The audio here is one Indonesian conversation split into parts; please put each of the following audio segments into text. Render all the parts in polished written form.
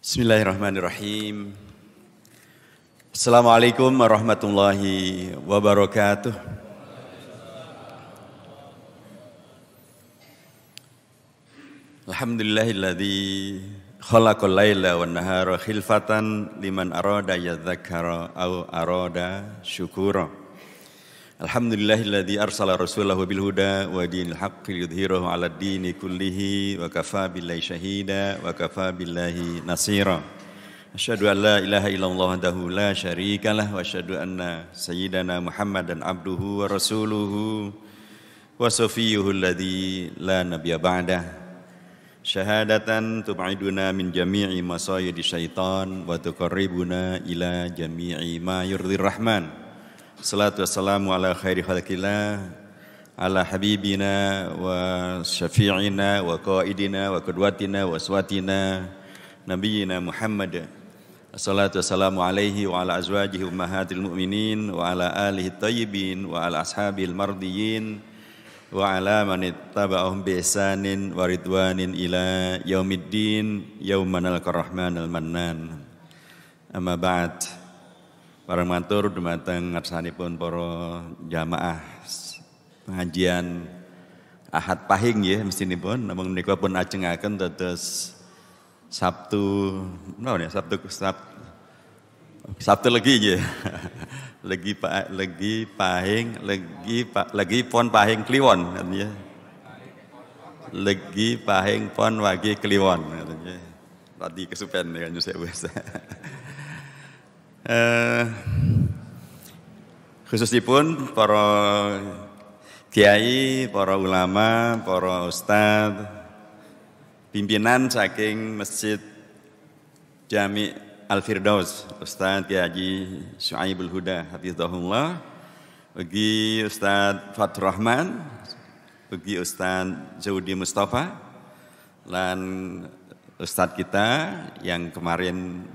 Bismillahirrahmanirrahim. Assalamualaikum warahmatullahi wabarakatuh. Alhamdulillahilladzi khalaqal laila wan nahara khilfatan liman arada yadzakkara aw arada syukura. Alhamdulillahilladzi arsala rasulahu bil huda wa dinil haqqi liyudhhirahu 'alad dini kullihi wa kafaa billahi shahida wa kafaa billahi nasira. Asyhadu an la ilaha illallah wahdahu la syarikalah wa asyhadu anna sayyidana Muhammadan abduhu wa rasuluhu wa safiyyuhu alladzi la nabiyya ba'dah. Syahadatan tub'iduna min jami'i masayidi syaitan wa tuqarribuna ila jami'i ma yurdir rahman. Salatu wassalamu ala khairi khalqillah, ala habibina wa syafi'ina wa qaidina wa qudwatina wa uswatina nabiyina Muhammad. Assalatu wassalamu alaihi wa ala azwajihi ummahatil mu'minin wa ala alihi tayyibin wa ala ashabil mardiyin wa ala man ittaba'ahum bi ihsanin wa ridwanin ila yaumiddin yauma nalqar rahmanal mannan. Amma ba'd. Barang matur dumateng ngarsanipun para jamaah pengajian Ahad Pahing ya mestinipun namung menika pun ajengaken dados Sabtu Legi ya. Legi pon Pahing Kliwon ya. Legi Pahing pon wagi Kliwon katanya. Tadi kesupen ya nyusek wis. Khususipun para kiai, para ulama, para ustadz, pimpinan saking Masjid Jami' Al-Firdaus, Ustadz Kiai Haji Syuaibul Huda hafizahullah, bagi Ustadz Fathur Rahman, bagi Ustadz Zaudi Mustafa, dan Ustadz kita yang kemarin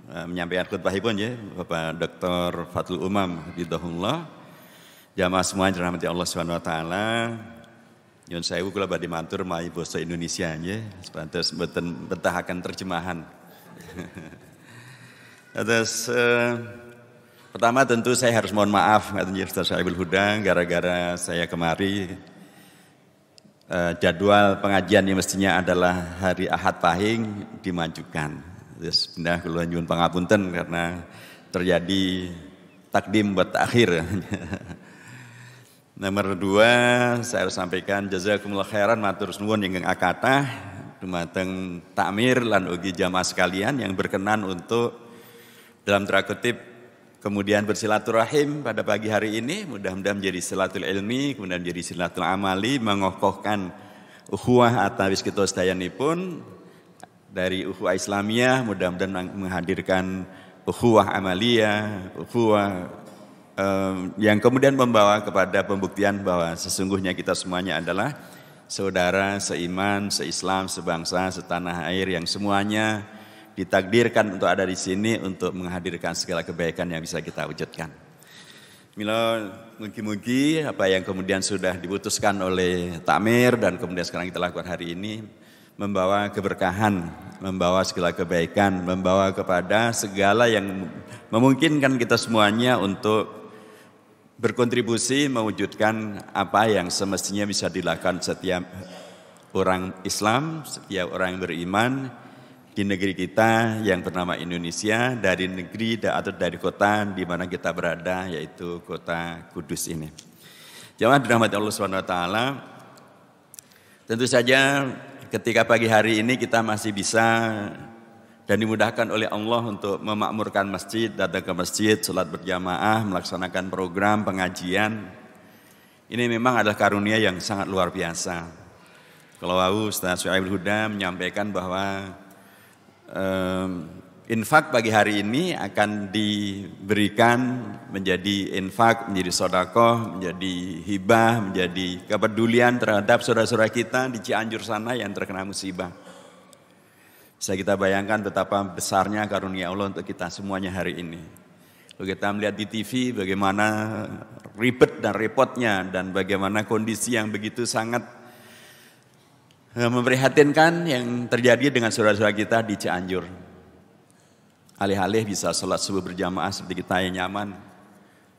menyampaikan khutbahipun ya, Bapak Dr. Fathul Umam hafizahullah. Jamaah semua dirahmati Allah Subhanahu wa taala. Nyun sewu kula badhe matur mawi basa Indonesia nggih, sepantes mboten betahaken terjemahan. Terus pertama tentu saya harus mohon maaf ngaten nggih Ustaz Syuaibul Huda gara-gara saya kemari jadwal pengajian yang mestinya adalah hari Ahad Pahing dimajukan. Terus pindah kula nyuwun pangapunten karena terjadi takdim buat akhir. Nomor 2 saya harus sampaikan jazakumullah khairan matur nuwun ingkang akatah dumateng takmir lan ugi jamaah sekalian yang berkenan untuk dalam tanda kutip kemudian bersilaturahim pada pagi hari ini, mudah-mudahan menjadi silatul ilmi, kemudian menjadi silatul amali, mengokohkan ukhuwah atawis kita sedayanipun dari ukhuwah Islamiyah, mudah-mudahan menghadirkan ukhuwah amaliyah, ukhuwah yang kemudian membawa kepada pembuktian bahwa sesungguhnya kita semuanya adalah saudara, seiman, seislam, sebangsa, setanah air yang semuanya ditakdirkan untuk ada di sini untuk menghadirkan segala kebaikan yang bisa kita wujudkan. Mila mugi-mugi apa yang kemudian sudah diputuskan oleh takmir dan kemudian sekarang kita lakukan hari ini membawa keberkahan, membawa segala kebaikan, membawa kepada segala yang memungkinkan kita semuanya untuk berkontribusi mewujudkan apa yang semestinya bisa dilakukan setiap orang Islam, setiap orang yang beriman di negeri kita yang bernama Indonesia, dari negeri atau dari kota di mana kita berada, yaitu kota Kudus ini. Jamaah dirahmati Allah Subhanahu wa taala. Tentu saja ketika pagi hari ini kita masih bisa dan dimudahkan oleh Allah untuk memakmurkan masjid, datang ke masjid, salat berjamaah, melaksanakan program pengajian. Ini memang adalah karunia yang sangat luar biasa. Kalau Ustaz Syuaibul Huda menyampaikan bahwa infak pagi hari ini akan diberikan menjadi infak, menjadi sedekah, menjadi hibah, menjadi kepedulian terhadap saudara-saudara kita di Cianjur sana yang terkena musibah. Bisa kita bayangkan betapa besarnya karunia Allah untuk kita semuanya hari ini. Kalau kita melihat di TV bagaimana ribet dan repotnya dan bagaimana kondisi yang begitu sangat memprihatinkan yang terjadi dengan saudara-saudara kita di Cianjur. alih-alih bisa sholat subuh berjamaah seperti kita yang nyaman,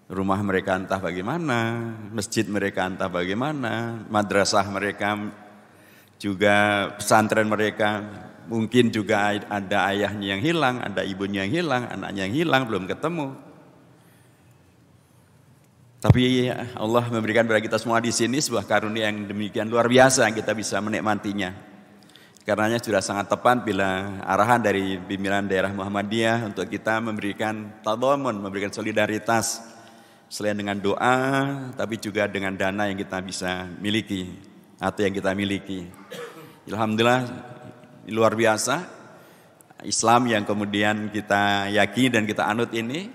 rumah mereka entah bagaimana, masjid mereka entah bagaimana, madrasah mereka juga, pesantren mereka mungkin juga ada ayahnya yang hilang, ada ibunya yang hilang, anaknya yang hilang, belum ketemu. Tapi Allah memberikan kepada kita semua di sini sebuah karunia yang demikian luar biasa yang kita bisa menikmatinya. Karenanya sudah sangat tepat bila arahan dari pimpinan daerah Muhammadiyah untuk kita memberikan tadhamun, memberikan solidaritas selain dengan doa, tapi juga dengan dana yang kita bisa miliki atau yang kita miliki. Alhamdulillah luar biasa Islam yang kemudian kita yakini dan kita anut ini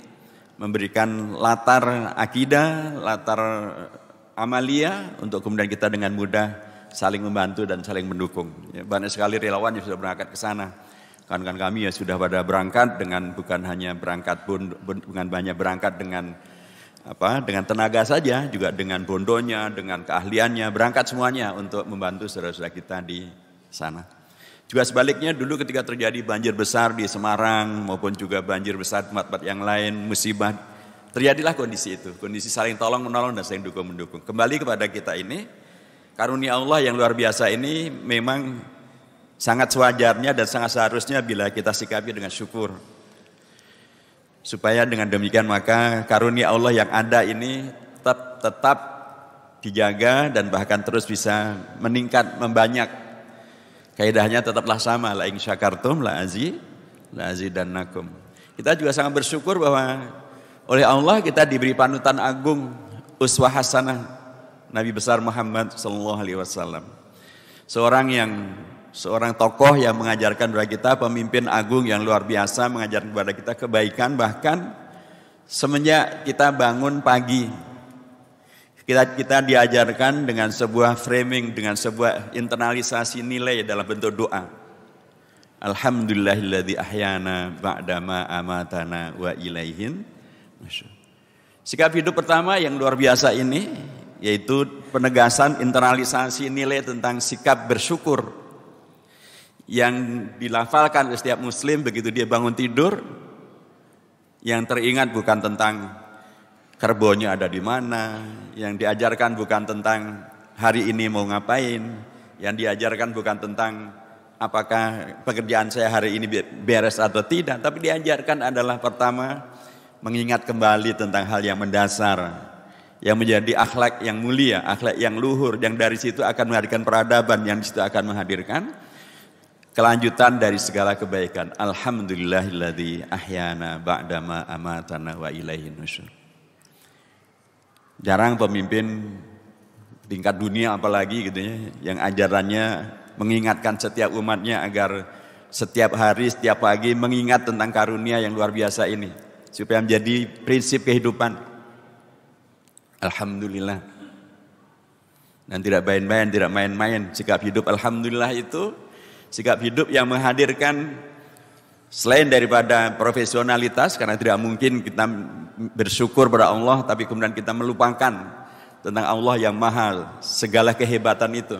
memberikan latar akidah, latar amalia untuk kemudian kita dengan mudah saling membantu dan saling mendukung. Ya, banyak sekali relawan yang sudah berangkat ke sana. Kawan-kawan kami ya sudah pada berangkat dengan bukan hanya berangkat dengan banyak berangkat dengan tenaga saja, juga dengan bondonya, dengan keahliannya, berangkat semuanya untuk membantu saudara-saudara kita di sana. Juga sebaliknya dulu ketika terjadi banjir besar di Semarang maupun juga banjir besar di tempat-tempat yang lain, musibah, terjadilah kondisi itu, kondisi saling tolong menolong dan saling dukung mendukung. Kembali kepada kita ini, karunia Allah yang luar biasa ini memang sangat sewajarnya dan sangat seharusnya bila kita sikapi dengan syukur. Supaya dengan demikian maka karunia Allah yang ada ini tetap dijaga dan bahkan terus bisa meningkat, membanyak. Kaidahnya tetaplah sama, la in syakartum la azidannakum. Kita juga sangat bersyukur bahwa oleh Allah kita diberi panutan agung, uswah hasanah Nabi besar Muhammad sallallahu alaihi wasallam. Seorang tokoh yang mengajarkan kepada kita, pemimpin agung yang luar biasa mengajarkan kepada kita kebaikan, bahkan semenjak kita bangun pagi kita diajarkan dengan sebuah framing, dengan sebuah internalisasi nilai dalam bentuk doa. Alhamdulillahilladzi ahyana ba'dama amatana wa ilaihin nusyur. Sikap hidup pertama yang luar biasa ini yaitu penegasan internalisasi nilai tentang sikap bersyukur yang dilafalkan oleh setiap muslim begitu dia bangun tidur, yang teringat bukan tentang karbonnya ada di mana, yang diajarkan bukan tentang hari ini mau ngapain, yang diajarkan bukan tentang apakah pekerjaan saya hari ini beres atau tidak, tapi diajarkan adalah pertama mengingat kembali tentang hal yang mendasar, yang menjadi akhlak yang mulia, akhlak yang luhur, yang dari situ akan menghadirkan peradaban, yang di situ akan menghadirkan kelanjutan dari segala kebaikan. Alhamdulillahilladzi ahyana ba'dama amatana wa ilaihin nusyur. Jarang pemimpin tingkat dunia apalagi gitu ya, yang ajarannya mengingatkan setiap umatnya agar setiap hari, setiap pagi mengingat tentang karunia yang luar biasa ini, supaya menjadi prinsip kehidupan. Alhamdulillah. Dan tidak main-main sikap hidup alhamdulillah itu sikap hidup yang menghadirkan selain daripada profesionalitas, karena tidak mungkin kita bersyukur pada Allah tapi kemudian kita melupakan tentang Allah yang maha segala kehebatan itu.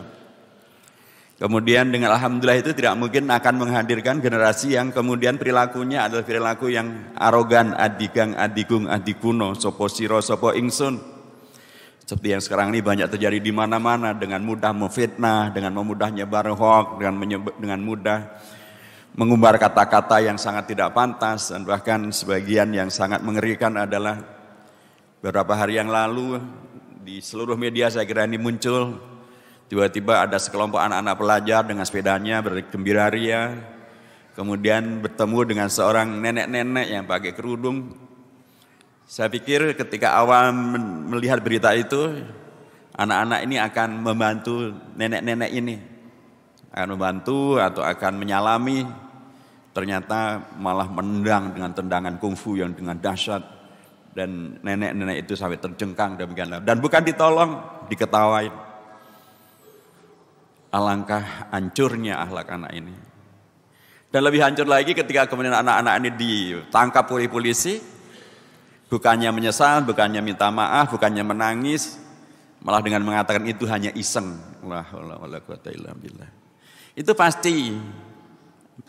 Kemudian dengan alhamdulillah itu tidak mungkin akan menghadirkan generasi yang kemudian perilakunya adalah perilaku yang arogan, adigang, adigung, adikuno, sopo siro, sopo ingsun. Seperti yang sekarang ini banyak terjadi di mana-mana, dengan mudah memfitnah, dengan mudah nyebar hoax, dengan mudah mengumbar kata-kata yang sangat tidak pantas, dan bahkan sebagian yang sangat mengerikan adalah beberapa hari yang lalu di seluruh media saya kira ini muncul, tiba-tiba ada sekelompok anak-anak pelajar dengan sepedanya bergembira ria, kemudian bertemu dengan seorang nenek-nenek yang pakai kerudung. Saya pikir ketika awal melihat berita itu, anak-anak ini akan membantu nenek-nenek ini, akan membantu atau akan menyalami, ternyata malah menendang dengan tendangan kungfu yang dengan dahsyat, dan nenek-nenek itu sampai terjengkang demikian, dan bukan ditolong, diketawain. Alangkah hancurnya akhlak anak ini. Dan lebih hancur lagi ketika kemudian anak-anak ini ditangkap oleh polisi. Bukannya menyesal, bukannya minta maaf, bukannya menangis, malah dengan mengatakan itu hanya iseng. Itu pasti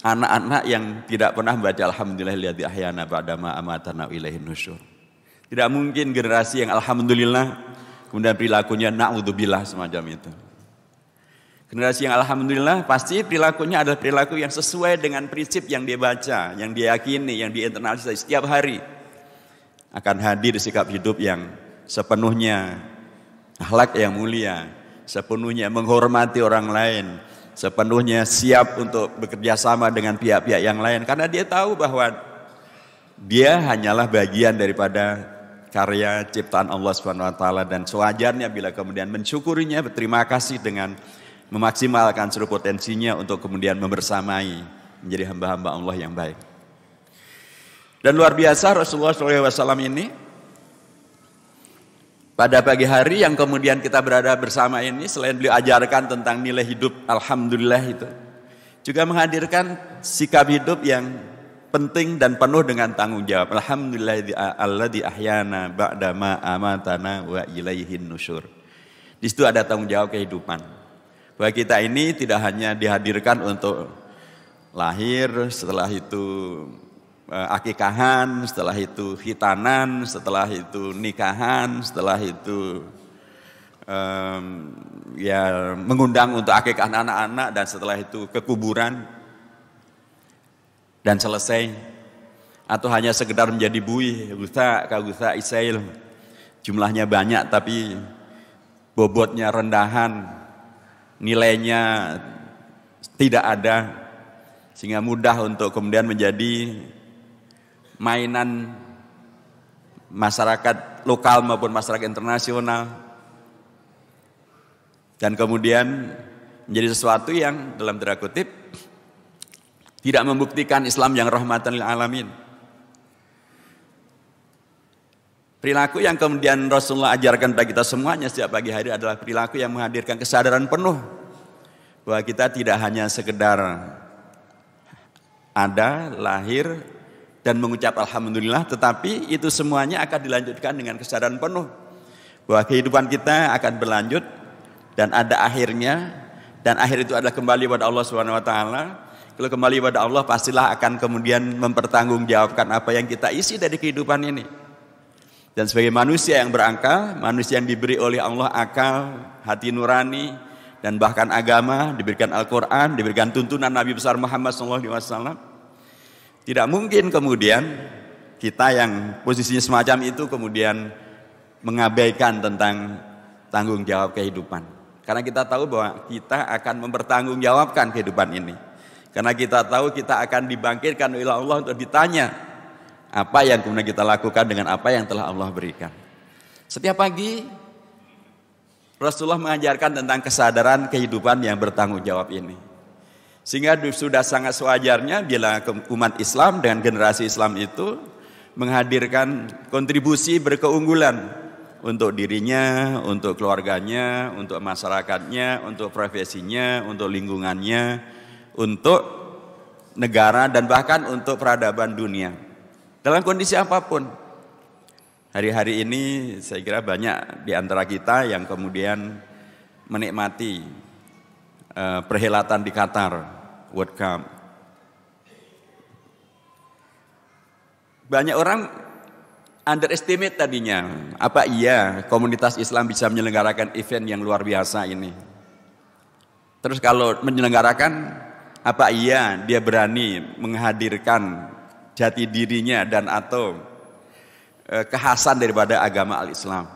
anak-anak yang tidak pernah membaca alhamdulillahilladzi ahyana ba'dama amatana wa ilaihin nusyur. Tidak mungkin generasi yang alhamdulillah kemudian perilakunya na'udzubillah semacam itu. Generasi yang alhamdulillah pasti perilakunya adalah perilaku yang sesuai dengan prinsip yang dia baca, yang dia yakini, yang dia internalisasi setiap hari. Akan hadir sikap hidup yang sepenuhnya akhlak yang mulia, sepenuhnya menghormati orang lain, sepenuhnya siap untuk bekerja sama dengan pihak-pihak yang lain. Karena dia tahu bahwa dia hanyalah bagian daripada karya ciptaan Allah Subhanahu wa taala, dan sewajarnya bila kemudian mensyukurinya, berterima kasih dengan memaksimalkan seluruh potensinya untuk kemudian membersamai menjadi hamba-hamba Allah yang baik. Dan luar biasa Rasulullah SAW ini pada pagi hari yang kemudian kita berada bersama ini, selain beliau ajarkan tentang nilai hidup alhamdulillah itu, juga menghadirkan sikap hidup yang penting dan penuh dengan tanggung jawab. Alhamdulillahilladzi ahyana ba'da ma amatana wa ilaihin nusyur. Di situ ada tanggung jawab kehidupan. Bahwa kita ini tidak hanya dihadirkan untuk lahir, setelah itu akikahan, setelah itu khitanan, setelah itu nikahan, setelah itu ya mengundang untuk akikah anak-anak, dan setelah itu kekuburan dan selesai, atau hanya sekedar menjadi buih, gutha isail, jumlahnya banyak tapi bobotnya rendahan, nilainya tidak ada, sehingga mudah untuk kemudian menjadi mainan masyarakat lokal maupun masyarakat internasional, dan kemudian menjadi sesuatu yang dalam tanda kutip tidak membuktikan Islam yang rahmatan lil alamin. Perilaku yang kemudian Rasulullah ajarkan bagi kita semuanya setiap pagi hari adalah perilaku yang menghadirkan kesadaran penuh bahwa kita tidak hanya sekedar ada, lahir, dan mengucap alhamdulillah, tetapi itu semuanya akan dilanjutkan dengan kesadaran penuh bahwa kehidupan kita akan berlanjut dan ada akhirnya, dan akhir itu adalah kembali pada Allah Subhanahu wa taala. Kalau kembali pada Allah, pastilah akan kemudian mempertanggungjawabkan apa yang kita isi dari kehidupan ini. Dan sebagai manusia yang berakal, manusia yang diberi oleh Allah akal, hati nurani, dan bahkan agama, diberikan Al-Quran, diberikan tuntunan Nabi besar Muhammad SAW, tidak mungkin kemudian kita yang posisinya semacam itu kemudian mengabaikan tentang tanggung jawab kehidupan. Karena kita tahu bahwa kita akan mempertanggungjawabkan kehidupan ini. Karena kita tahu kita akan dibangkitkan oleh Allah untuk ditanya apa yang kemudian kita lakukan dengan apa yang telah Allah berikan. Setiap pagi Rasulullah mengajarkan tentang kesadaran kehidupan yang bertanggung jawab ini. Sehingga sudah sangat sewajarnya bila umat Islam dengan generasi Islam itu menghadirkan kontribusi berkeunggulan untuk dirinya, untuk keluarganya, untuk masyarakatnya, untuk profesinya, untuk lingkungannya, untuk negara, dan bahkan untuk peradaban dunia. Dalam kondisi apapun. Hari-hari ini saya kira banyak di antara kita yang kemudian menikmati perhelatan di Qatar, World Cup. Banyak orang underestimate tadinya, apa iya komunitas Islam bisa menyelenggarakan event yang luar biasa ini. Terus kalau menyelenggarakan, apa iya dia berani menghadirkan jati dirinya dan atau kekhasan daripada agama al-Islam,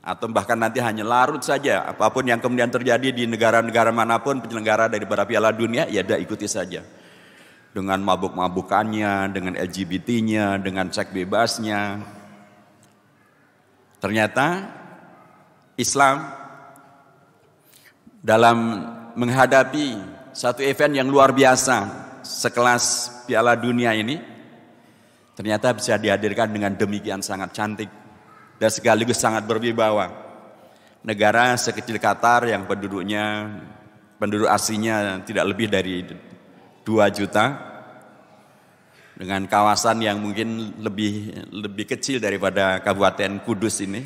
atau bahkan nanti hanya larut saja apapun yang kemudian terjadi di negara-negara manapun penyelenggara daripada Piala Dunia, ya udah ikuti saja dengan mabuk-mabukannya, dengan LGBT-nya, dengan seks bebasnya. Ternyata Islam dalam menghadapi satu event yang luar biasa sekelas Piala Dunia ini ternyata bisa dihadirkan dengan demikian sangat cantik dan sekaligus sangat berwibawa. Negara sekecil Qatar yang penduduk aslinya tidak lebih dari 2 juta, dengan kawasan yang mungkin lebih kecil daripada Kabupaten Kudus ini.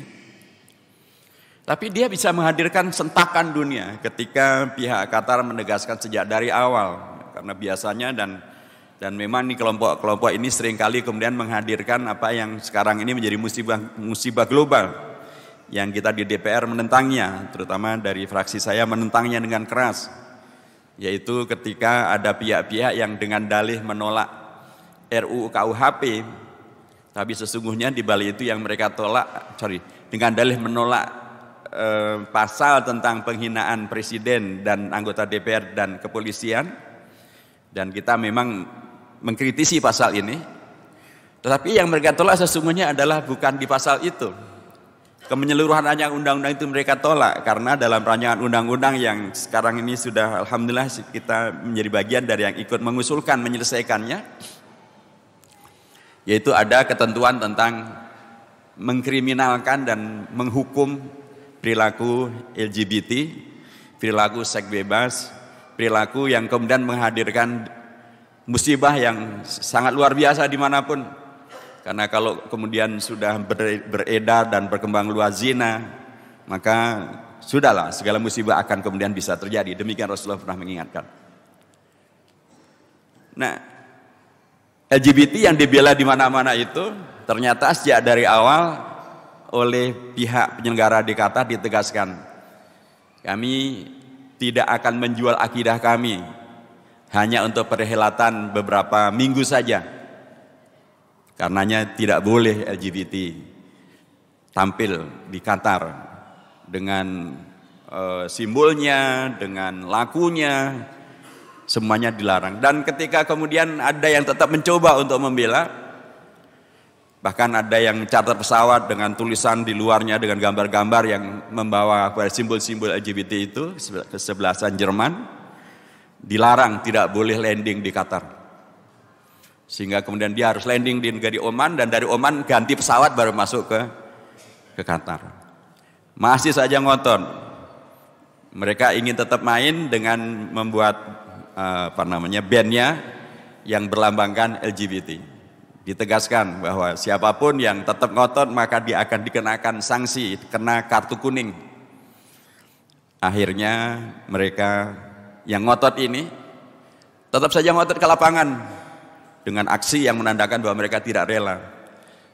Tapi dia bisa menghadirkan sentakan dunia ketika pihak Qatar menegaskan sejak dari awal karena biasanya dan memang nih kelompok-kelompok ini seringkali kemudian menghadirkan apa yang sekarang ini menjadi musibah global yang kita di DPR menentangnya, terutama dari fraksi saya menentangnya dengan keras, yaitu ketika ada pihak-pihak yang dengan dalih menolak RUU KUHP, tapi sesungguhnya di balik itu yang mereka tolak, dengan dalih menolak pasal tentang penghinaan presiden dan anggota DPR dan kepolisian, dan kita memang mengkritisi pasal ini, tetapi yang mereka tolak sesungguhnya adalah bukan di pasal itu. Kemenyeluruhan rancangan undang-undang itu mereka tolak karena dalam rancangan undang-undang yang sekarang ini sudah alhamdulillah kita menjadi bagian dari yang ikut mengusulkan menyelesaikannya, yaitu ada ketentuan tentang mengkriminalkan dan menghukum perilaku LGBT, perilaku seks bebas, perilaku yang kemudian menghadirkan musibah yang sangat luar biasa dimanapun. Karena kalau kemudian sudah beredar dan berkembang luas zina, maka sudahlah segala musibah akan kemudian bisa terjadi. Demikian Rasulullah pernah mengingatkan. Nah, LGBT yang dibela di mana-mana itu ternyata sejak dari awal oleh pihak penyelenggara di Qatar ditegaskan, kami tidak akan menjual akidah kami hanya untuk perhelatan beberapa minggu saja. Karenanya tidak boleh LGBT tampil di Qatar dengan simbolnya, dengan lakunya, semuanya dilarang. Dan ketika kemudian ada yang tetap mencoba untuk membela, bahkan ada yang charter pesawat dengan tulisan di luarnya dengan gambar-gambar yang membawa simbol-simbol LGBT itu, kesebelasan Jerman, dilarang tidak boleh landing di Qatar, sehingga kemudian dia harus landing di negeri Oman, dan dari Oman ganti pesawat baru masuk ke Qatar. Masih saja ngotot, mereka ingin tetap main dengan membuat bandnya yang berlambangkan LGBT. Ditegaskan bahwa siapapun yang tetap ngotot maka dia akan dikenakan sanksi, kena kartu kuning. Akhirnya mereka yang ngotot ini tetap saja ngotot ke lapangan dengan aksi yang menandakan bahwa mereka tidak rela.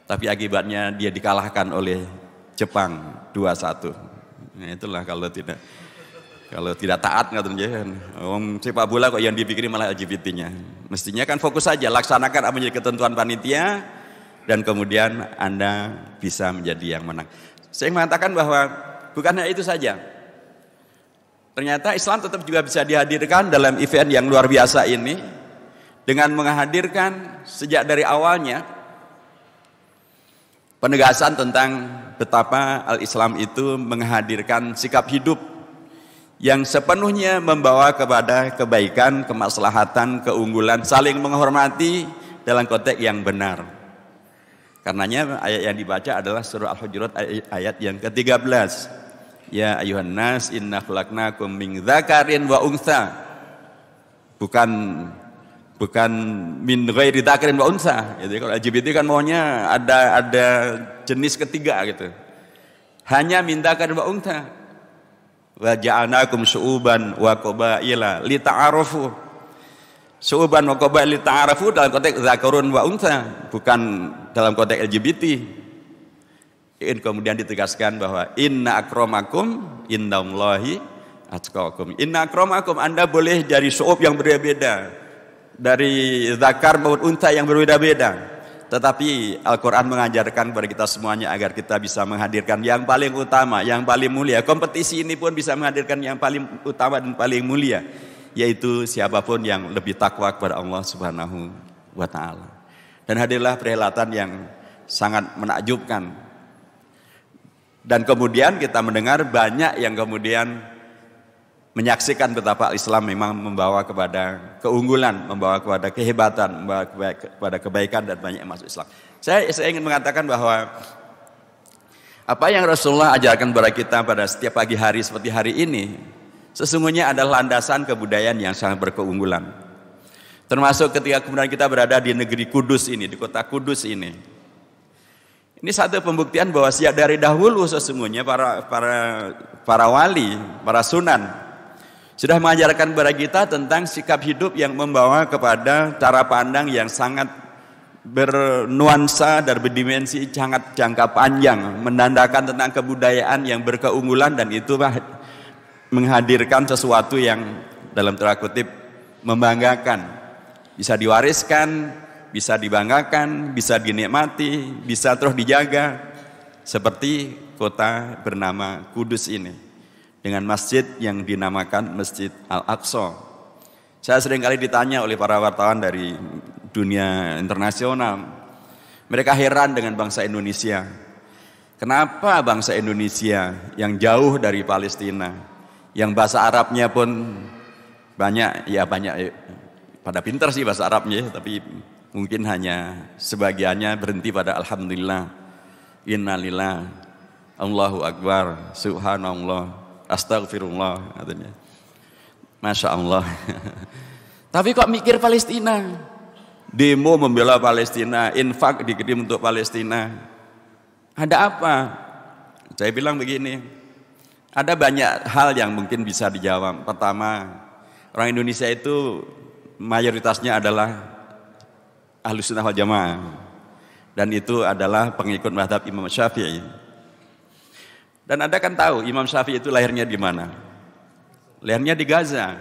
Tapi akibatnya dia dikalahkan oleh Jepang 2-1. Nah, itulah kalau tidak taat nggak terjadi. Sepak bola kok yang dipikirin malah LGBT-nya. Mestinya kan fokus saja laksanakan apa menjadi ketentuan panitia dan kemudian Anda bisa menjadi yang menang. Saya mengatakan bahwa bukan hanya itu saja. Ternyata Islam tetap juga bisa dihadirkan dalam event yang luar biasa ini dengan menghadirkan sejak dari awalnya penegasan tentang betapa Al-Islam itu menghadirkan sikap hidup yang sepenuhnya membawa kepada kebaikan, kemaslahatan, keunggulan, saling menghormati dalam konteks yang benar. Karenanya ayat yang dibaca adalah surah Al-Hujurat ayat yang ke-13. Ya ayuhan nas inna khalaqnakum min dzakarin wa untha. Bukan min ghairi dzakarin wa untha. Jadi kalau LGBT kan maunya ada jenis ketiga gitu. Hanya min dzakarin wa untha. Wa ja'alnakum syu'uban wa qabaila lita'arafu. Syu'uban wa qabaila lita'arafu dalam konteks dzakarun wa untha, bukan dalam konteks LGBT. Kemudian ditegaskan bahwa inna akramakum indallahi atqakum. Inna akramakum, Anda boleh dari syu'ub yang berbeda-beda, dari zakar maupun unta yang berbeda-beda, tetapi Al-Quran mengajarkan kepada kita semuanya agar kita bisa menghadirkan yang paling utama, yang paling mulia. Kompetisi ini pun bisa menghadirkan yang paling utama dan paling mulia, yaitu siapapun yang lebih takwa kepada Allah Subhanahu wa Ta'ala. Dan hadirlah perhelatan yang sangat menakjubkan. Dan kemudian kita mendengar banyak yang kemudian menyaksikan betapa Islam memang membawa kepada keunggulan, membawa kepada kehebatan, membawa kepada kebaikan dan banyak yang masuk Islam. Saya ingin mengatakan bahwa apa yang Rasulullah ajarkan kepada kita pada setiap pagi hari seperti hari ini sesungguhnya adalah landasan kebudayaan yang sangat berkeunggulan. Termasuk ketika kemudian kita berada di negeri Kudus ini, di kota Kudus ini. Ini satu pembuktian bahwa sejak dari dahulu sesungguhnya para wali, para sunan Sudah mengajarkan kepada kita tentang sikap hidup yang membawa kepada cara pandang yang sangat bernuansa dan berdimensi sangat jangka panjang, menandakan tentang kebudayaan yang berkeunggulan, dan itu menghadirkan sesuatu yang dalam tanda kutip membanggakan, bisa diwariskan, bisa dibanggakan, bisa dinikmati, bisa terus dijaga, seperti kota bernama Kudus ini dengan masjid yang dinamakan Masjid Al-Aqsa. Saya seringkali ditanya oleh para wartawan dari dunia internasional, mereka heran dengan bangsa Indonesia. Kenapa bangsa Indonesia yang jauh dari Palestina, yang bahasa Arabnya pun banyak pada pintar sih bahasa Arabnya, tapi mungkin hanya sebagiannya berhenti pada alhamdulillah, innalillah, Allahu akbar, subhanallah, astagfirullah, katanya. Masya Allah. Tapi kok mikir Palestina, demo membela Palestina, infak dikirim untuk Palestina, ada apa? Saya bilang begini, ada banyak hal yang mungkin bisa dijawab. Pertama, orang Indonesia itu mayoritasnya adalah Ahlus Sunnah wal Jamaah, dan itu adalah pengikut mazhab Imam Syafi'i. Dan Anda kan tahu Imam Syafi'i itu lahirnya di mana? Lahirnya di Gaza.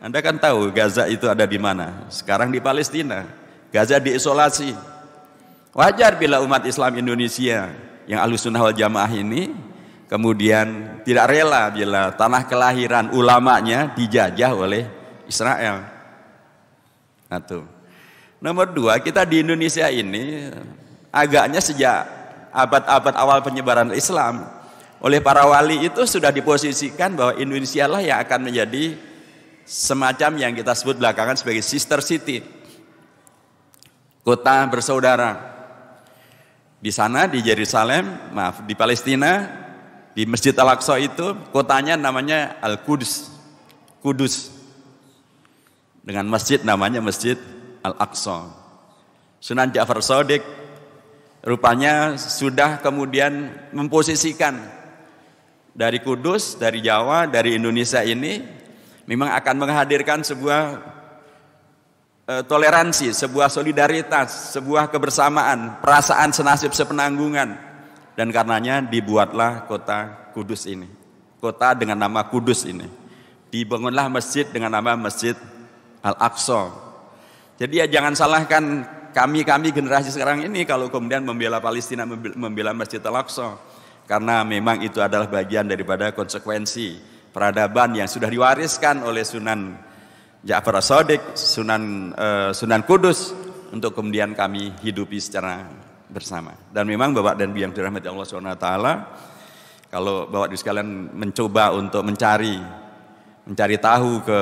Anda kan tahu Gaza itu ada di mana? Sekarang di Palestina. Gaza diisolasi. Wajar bila umat Islam Indonesia yang Ahlus Sunnah wal Jamaah ini kemudian tidak rela bila tanah kelahiran ulamanya dijajah oleh Israel. Satu. Nomor dua, kita di Indonesia ini agaknya sejak abad-abad awal penyebaran Islam oleh para wali itu sudah diposisikan bahwa Indonesia lah yang akan menjadi semacam yang kita sebut belakangan sebagai sister city, kota bersaudara. Di sana di Yerusalem, di Palestina, di Masjid Al-Aqsa itu kotanya namanya Al-Quds, Kudus, dengan masjid namanya Masjid Al-Aqsa. Sunan Ja'far Shadiq rupanya sudah kemudian memposisikan dari Kudus, dari Jawa, dari Indonesia ini memang akan menghadirkan sebuah toleransi, sebuah solidaritas, sebuah kebersamaan, perasaan senasib sepenanggungan, dan karenanya dibuatlah kota Kudus ini, kota dengan nama Kudus ini, dibangunlah masjid dengan nama Masjid Al-Aqsa. Jadi ya jangan salahkan kami generasi sekarang ini kalau kemudian membela Palestina, membela Masjid Al-Aqsa, karena memang itu adalah bagian daripada konsekuensi peradaban yang sudah diwariskan oleh Sunan Ja'far Shadiq, Sunan Kudus, untuk kemudian kami hidupi secara bersama. Dan memang Bapak dan Ibu yang dirahmati Allah SWT, kalau Bapak Ibu sekalian mencoba untuk mencari tahu ke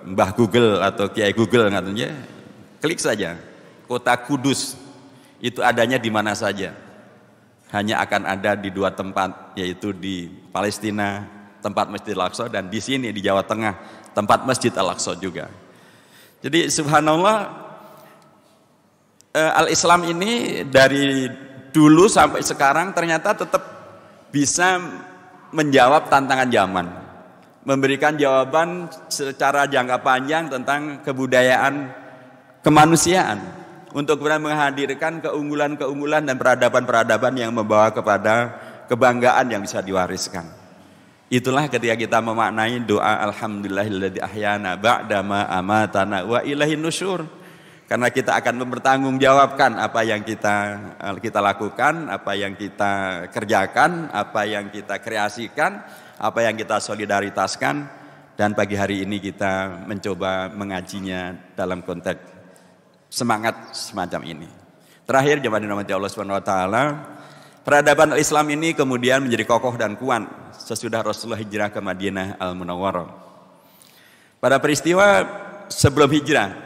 Mbah Google atau Kiai Google, katanya, klik saja kota Kudus itu adanya di mana saja. Hanya akan ada di dua tempat, yaitu di Palestina tempat Masjid Al-Aqsa, dan di sini di Jawa Tengah tempat Masjid Al-Aqsa juga. Jadi subhanallah, Al-Islam ini dari dulu sampai sekarang ternyata tetap bisa menjawab tantangan zaman, memberikan jawaban secara jangka panjang tentang kebudayaan kemanusiaan, untuk kemudian menghadirkan keunggulan-keunggulan dan peradaban-peradaban yang membawa kepada kebanggaan yang bisa diwariskan. Itulah ketika kita memaknai doa alhamdulillahilladzi ahyana ba'da ma amatana wa ilaihin nusyur. Karena kita akan mempertanggungjawabkan apa yang kita lakukan, apa yang kita kerjakan, apa yang kita kreasikan, apa yang kita solidaritaskan, dan pagi hari ini kita mencoba mengajinya dalam konteks semangat semacam ini. Terakhir, jemaah dirahmati Allah Subhanahu wa taala, peradaban Islam ini kemudian menjadi kokoh dan kuat sesudah Rasulullah hijrah ke Madinah Al-Munawwarah. Pada peristiwa sebelum hijrah,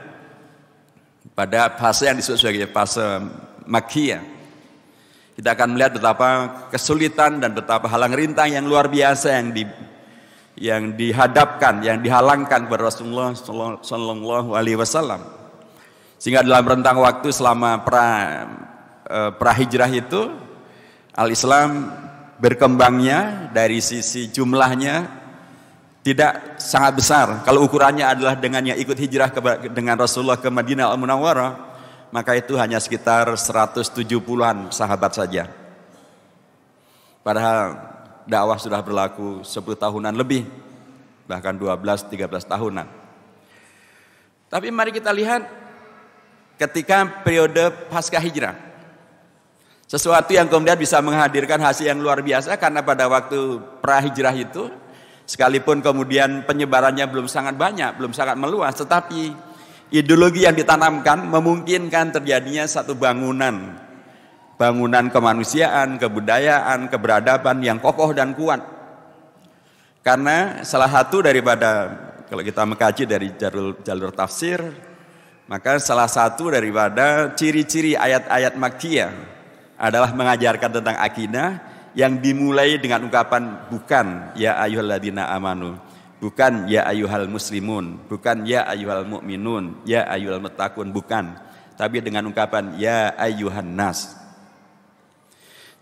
pada fase yang disebut sebagai fase Makkiyah, kita akan melihat betapa kesulitan dan betapa halang rintang yang luar biasa yang dihadapkan, yang dihalangkan kepada Rasulullah Sallallahu Alaihi Wasallam. Sehingga dalam rentang waktu selama pra hijrah itu, Al-Islam berkembangnya dari sisi jumlahnya tidak sangat besar. Kalau ukurannya adalah dengan yang ikut hijrah dengan Rasulullah ke Madinah Al-Munawwarah, maka itu hanya sekitar 170-an sahabat saja. Padahal dakwah sudah berlaku 10 tahunan lebih, bahkan 12-13 tahunan. Tapi mari kita lihat ketika periode pasca hijrah, sesuatu yang kemudian bisa menghadirkan hasil yang luar biasa, karena pada waktu pra-hijrah itu, sekalipun kemudian penyebarannya belum sangat banyak, belum sangat meluas, tetapi ideologi yang ditanamkan memungkinkan terjadinya satu bangunan kemanusiaan, kebudayaan, keberadaban yang kokoh dan kuat. Karena salah satu daripada, kalau kita mengkaji dari jalur tafsir, maka salah satu daripada ciri-ciri ayat-ayat Makkiyah adalah mengajarkan tentang akidah yang dimulai dengan ungkapan bukan ya ayyuhalladzina amanu, bukan ya ayyuhal muslimun, bukan ya ayyuhal mu'minun, ya ayyuhal muttaqun, bukan, tapi dengan ungkapan ya ayyuhan nas.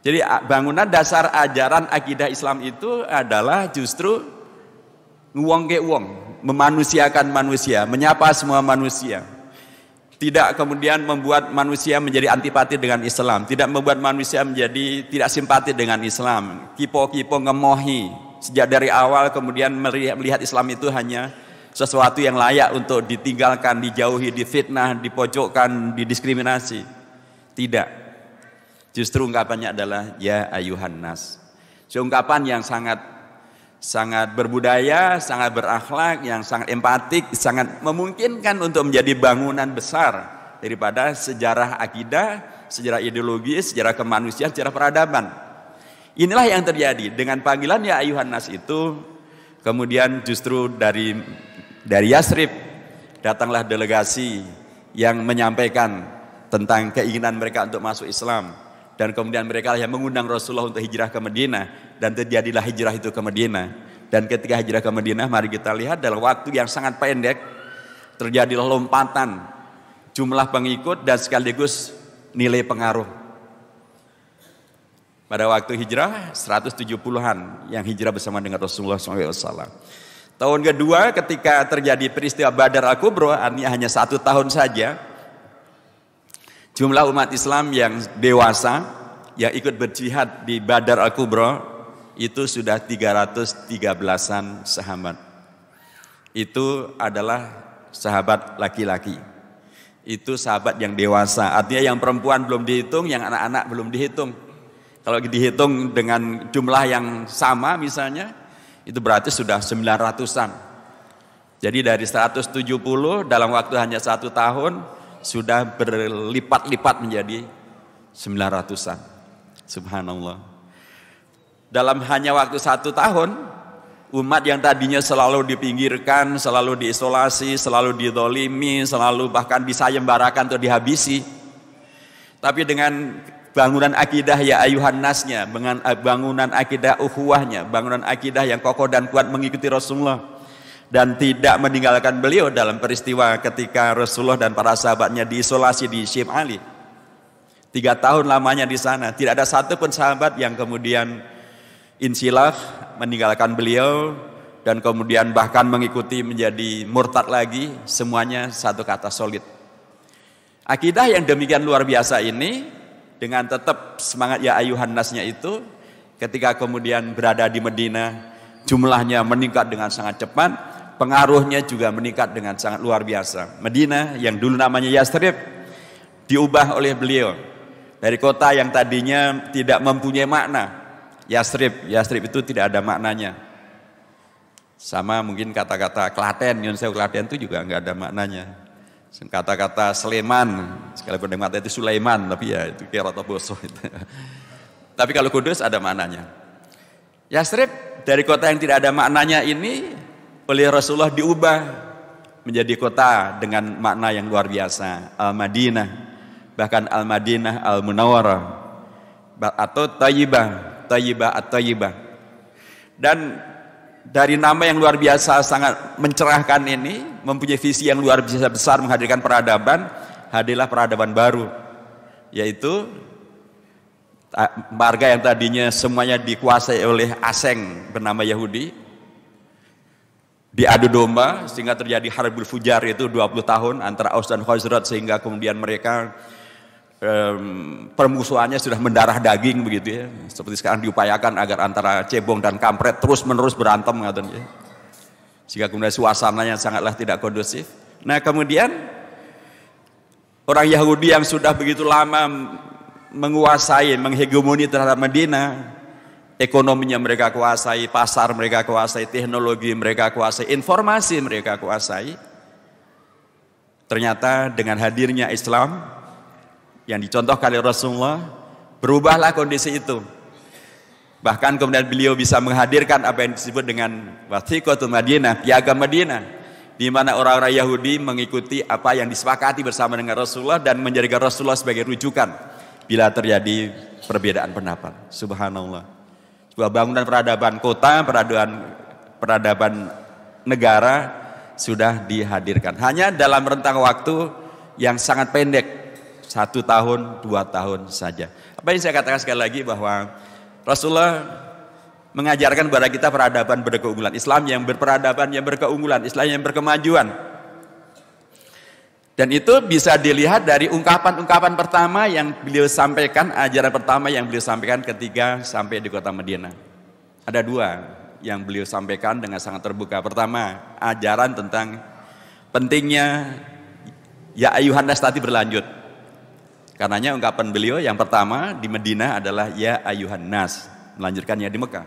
Jadi bangunan dasar ajaran akidah Islam itu adalah justru nguwongke wong, memanusiakan manusia, menyapa semua manusia. Tidak kemudian membuat manusia menjadi antipati dengan Islam, tidak membuat manusia menjadi tidak simpati dengan Islam, kipo-kipo ngemohi. Sejak dari awal kemudian melihat Islam itu hanya sesuatu yang layak untuk ditinggalkan, dijauhi, difitnah, dipojokkan, didiskriminasi. Tidak. Justru ungkapannya adalah ya ayyuhan nas. Ungkapan yang sangat berbudaya, sangat berakhlak, yang sangat empatik, sangat memungkinkan untuk menjadi bangunan besar daripada sejarah akidah, sejarah ideologi, sejarah kemanusiaan, sejarah peradaban. Inilah yang terjadi dengan panggilan ya ayyuhan nas itu. Kemudian justru dari Yasrib datanglah delegasi yang menyampaikan tentang keinginan mereka untuk masuk Islam. Dan kemudian mereka yang mengundang Rasulullah untuk hijrah ke Madinah, dan terjadilah hijrah itu ke Madinah. Dan ketika hijrah ke Madinah, mari kita lihat dalam waktu yang sangat pendek terjadilah lompatan jumlah pengikut dan sekaligus nilai pengaruh. Pada waktu hijrah 170-an yang hijrah bersama dengan Rasulullah SAW. Tahun kedua ketika terjadi peristiwa Badar Al-Kubra, artinya hanya 1 tahun saja, jumlah umat Islam yang dewasa yang ikut berjihad di Badar Al-Kubra itu sudah 313-an sahabat. Itu adalah sahabat laki-laki. Itu sahabat yang dewasa. Artinya yang perempuan belum dihitung, yang anak-anak belum dihitung. Kalau dihitung dengan jumlah yang sama misalnya, itu berarti sudah 900-an. Jadi dari 170 dalam waktu hanya 1 tahun, sudah berlipat-lipat menjadi 900-an. Subhanallah. Dalam hanya waktu 1 tahun, umat yang tadinya selalu dipinggirkan, selalu diisolasi, selalu didolimi, selalu bahkan disayembarakan atau dihabisi. Tapi dengan bangunan akidah ya ayuhan nasnya, bangunan akidah ukhuwahnya, bangunan akidah yang kokoh dan kuat mengikuti Rasulullah, dan tidak meninggalkan beliau dalam peristiwa ketika Rasulullah dan para sahabatnya diisolasi di Syib Ali. 3 tahun lamanya di sana, tidak ada satu pun sahabat yang kemudian insilaf meninggalkan beliau dan kemudian bahkan mengikuti menjadi murtad lagi. Semuanya satu kata, solid. Akidah yang demikian luar biasa ini dengan tetap semangat ya ayuhan nasnya itu, ketika kemudian berada di Madinah, jumlahnya meningkat dengan sangat cepat, pengaruhnya juga meningkat dengan sangat luar biasa. Madinah yang dulu namanya Yasrib diubah oleh beliau dari kota yang tadinya tidak mempunyai makna. Yasrib itu tidak ada maknanya. Sama mungkin kata-kata Klaten, Yun Sewu Klaten itu juga nggak ada maknanya. Kata-kata Sleman, sekalipun dengan mata itu Sulaiman, tapi ya itu kira atau bosoh itu. Tapi kalau Kudus ada maknanya. Yasrib dari kota yang tidak ada maknanya ini oleh Rasulullah diubah menjadi kota dengan makna yang luar biasa, Al-Madinah, bahkan Al-Madinah Al-Munawwarah atau Thayyibah At-Thayyibah. Dan dari nama yang luar biasa sangat mencerahkan ini, mempunyai visi yang luar biasa besar menghadirkan peradaban, hadirlah peradaban baru, yaitu marga yang tadinya semuanya dikuasai oleh asing bernama Yahudi, diadu domba sehingga terjadi harbul fujar, itu 20 tahun antara Aus dan Khazraj, sehingga kemudian mereka permusuhannya sudah mendarah daging begitu ya. Seperti sekarang diupayakan agar antara cebong dan kampret terus menerus berantem ya. Sehingga kemudian suasananya sangatlah tidak kondusif. Nah kemudian orang Yahudi yang sudah begitu lama menguasai, menghegemoni terhadap Madinah, ekonominya mereka kuasai, pasar mereka kuasai, teknologi mereka kuasai, informasi mereka kuasai. Ternyata dengan hadirnya Islam yang dicontohkan oleh Rasulullah, berubahlah kondisi itu. Bahkan kemudian beliau bisa menghadirkan apa yang disebut dengan Wathiqatul Madinah, piagam Madinah, di mana orang-orang Yahudi mengikuti apa yang disepakati bersama dengan Rasulullah dan menjadikan Rasulullah sebagai rujukan bila terjadi perbedaan pendapat. Subhanallah. Sebuah bangunan peradaban kota, peradaban negara sudah dihadirkan. Hanya dalam rentang waktu yang sangat pendek, 1 tahun, 2 tahun saja. Apa yang saya katakan sekali lagi bahwa Rasulullah mengajarkan kepada kita peradaban berkeunggulan, Islam yang berperadaban yang berkeunggulan, Islam yang berkemajuan. Dan itu bisa dilihat dari ungkapan-ungkapan pertama yang beliau sampaikan, ajaran pertama yang beliau sampaikan ketika sampai di kota Madinah. Ada 2 yang beliau sampaikan dengan sangat terbuka. Pertama, ajaran tentang pentingnya ya ayuhan nas tadi berlanjut. Karenanya ungkapan beliau yang pertama di Madinah adalah ya ayuhan nas, melanjutkannya di Mekah.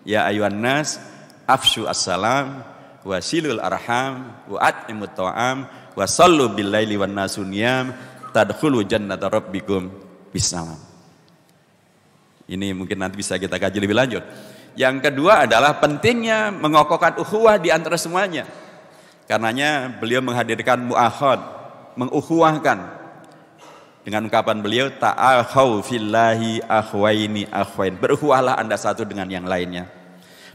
Ya ayuhan nas afshu assalam wasilul arham wa at'imut ta'am wa sallu bil laili wan nasu niyam tadkhulu jannata rabbikum bisalam. Ini mungkin nanti bisa kita kaji lebih lanjut. Yang kedua adalah pentingnya mengokohkan ukhuwah di antara semuanya. Karenanya beliau menghadirkan mu'akhad, mengukhuwahkan. Dengan ungkapan beliau, ta'akhaw fillahi akhwaini akhwain. Berukhuwahlah Anda satu dengan yang lainnya.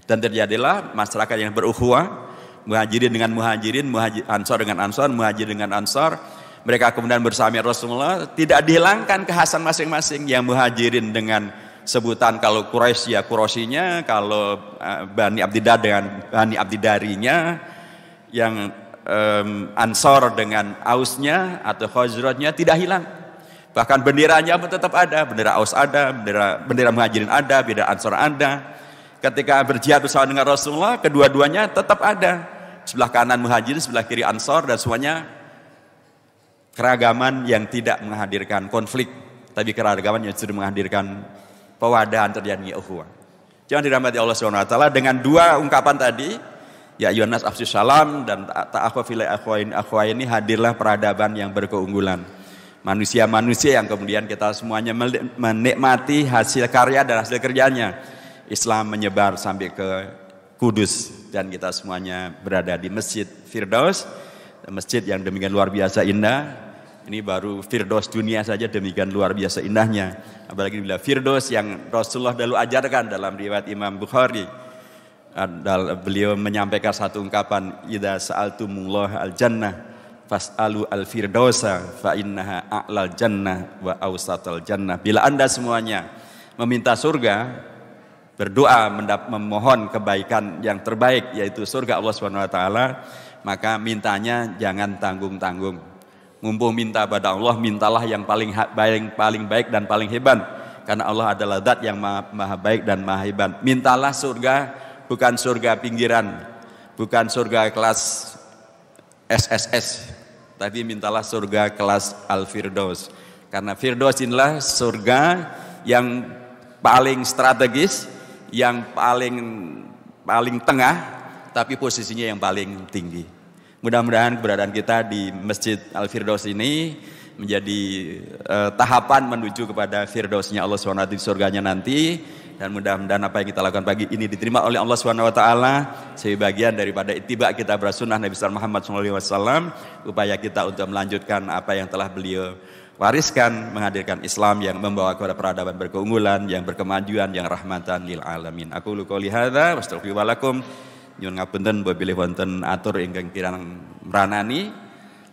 Dan terjadilah masyarakat yang berukhuwah, muhajirin dengan muhajirin, ansor dengan ansor, muhajir dengan ansor. Mereka kemudian bersama Rasulullah, tidak dihilangkan kekhasan masing-masing. Yang muhajirin dengan sebutan kalau Quraisy ya Quraisyinya, kalau Bani Abdiddar dengan Bani Abdiddarinya, yang ansor dengan Ausnya atau Khazrajnya tidak hilang. Bahkan benderanya pun tetap ada, bendera Aus ada, bendera muhajirin ada, bendera ansor ada. Ketika berjihad bersama dengan Rasulullah, kedua-duanya tetap ada. Sebelah kanan muhajirin, sebelah kiri ansor, dan semuanya keragaman yang tidak menghadirkan konflik, tapi keragaman yang justru menghadirkan pewadahan terjadinya ukhuwah. Jangan dirahmati Allah SWT dengan 2 ungkapan tadi, ya ayyuhan nas afsyus salam dan ta'akhaw fillahi akhwain, ini hadirlah peradaban yang berkeunggulan. Manusia-manusia yang kemudian kita semuanya menikmati hasil karya dan hasil kerjanya. Islam menyebar sampai ke Kudus dan kita semuanya berada di Masjid Firdaus, masjid yang demikian luar biasa indah. Ini baru Firdaus dunia saja demikian luar biasa indahnya. Apalagi bila Firdaus yang Rasulullah dahulu ajarkan dalam riwayat Imam Bukhari. Beliau menyampaikan satu ungkapan, idza sa'altumullah al-jannah fas'alu al-firdausa fa innaha a'lal jannah wa awsatal jannah. Bila Anda semuanya meminta surga, berdoa memohon kebaikan yang terbaik yaitu surga Allah Subhanahu wa taala, maka mintanya jangan tanggung-tanggung. Mumpung minta pada Allah, mintalah yang paling baik dan paling hebat, karena Allah adalah zat yang maha baik dan maha hebat. Mintalah surga, bukan surga pinggiran, bukan surga kelas SSS, tapi mintalah surga kelas Al-Firdaus. Karena Firdaus inilah surga yang paling strategis, yang paling tengah, tapi posisinya yang paling tinggi. Mudah-mudahan keberadaan kita di Masjid Al-Firdaus ini menjadi tahapan menuju kepada Firdausnya Allah SWT di surganya nanti. Dan mudah-mudahan apa yang kita lakukan pagi ini diterima oleh Allah SWT sebagai bagian daripada ittiba kita bersunnah Nabi Muhammad SAW, upaya kita untuk melanjutkan apa yang telah beliau wariskan, menghadirkan Islam yang membawa kepada peradaban berkeunggulan, yang berkemajuan, yang rahmatan lil alamin. Aku qouli hadza wastaghfiru lakum. Nyuwun ngapunten bilih wonten atur ingkang kirang mranani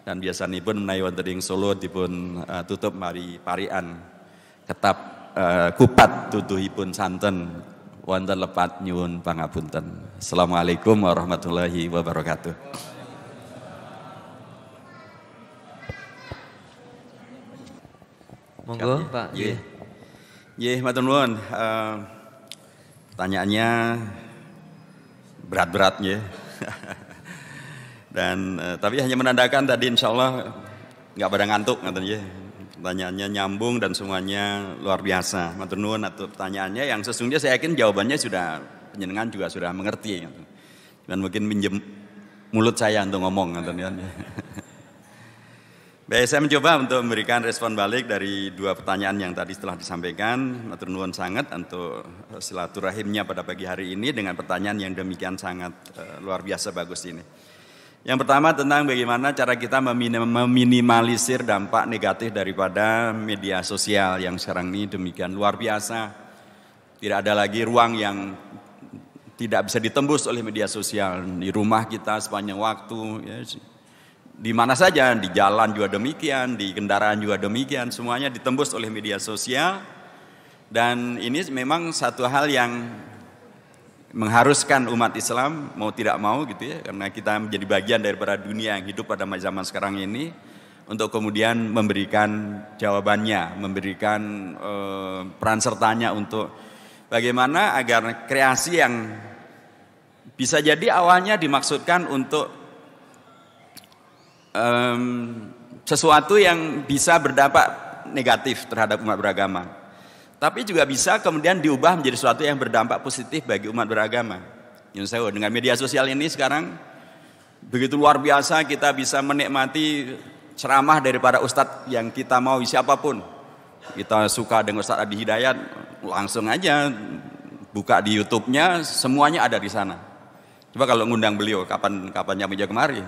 dan biasanipun menawi wonten ing Solo dipun tutup mari parian ketap kupat tutuhipun santen wonten lepat nyuwun pangapunten. Assalamualaikum warahmatullahi wabarakatuh. Monggo Pak. Nggih, matur nuwun. Pertanyaannya berat-berat nggih. Dan tapi hanya menandakan tadi insyaallah nggak pada ngantuk ngaten nggih. Pertanyaannya nyambung dan semuanya luar biasa. Matur nuwun atur pertanyaannya yang sesungguhnya saya yakin jawabannya sudah panjenengan juga sudah mengerti. Dan mungkin minjem mulut saya untuk ngomong ngaten ya. Baik, saya mencoba untuk memberikan respon balik dari dua pertanyaan yang tadi setelah disampaikan. Matur nuwun sangat untuk silaturahimnya pada pagi hari ini dengan pertanyaan yang demikian sangat luar biasa bagus ini. Yang pertama tentang bagaimana cara kita meminimalisir dampak negatif daripada media sosial yang sekarang ini demikian luar biasa. Tidak ada lagi ruang yang tidak bisa ditembus oleh media sosial. Di rumah kita sepanjang waktu, ya, di mana saja, di jalan juga demikian, di kendaraan juga demikian, semuanya ditembus oleh media sosial. Dan ini memang satu hal yang mengharuskan umat Islam mau tidak mau gitu ya, karena kita menjadi bagian daripada dunia yang hidup pada zaman sekarang ini, untuk kemudian memberikan jawabannya, memberikan peran sertanya untuk bagaimana agar kreasi yang bisa jadi awalnya dimaksudkan untuk sesuatu yang bisa berdampak negatif terhadap umat beragama, tapi juga bisa kemudian diubah menjadi sesuatu yang berdampak positif bagi umat beragama. Dengan media sosial ini sekarang begitu luar biasa, kita bisa menikmati ceramah daripada ustadz yang kita mau, siapapun. Kita suka dengan Ustadz Adi Hidayat, langsung aja buka di YouTube-nya, semuanya ada di sana. Coba kalau ngundang beliau, kapan nyampe kemari?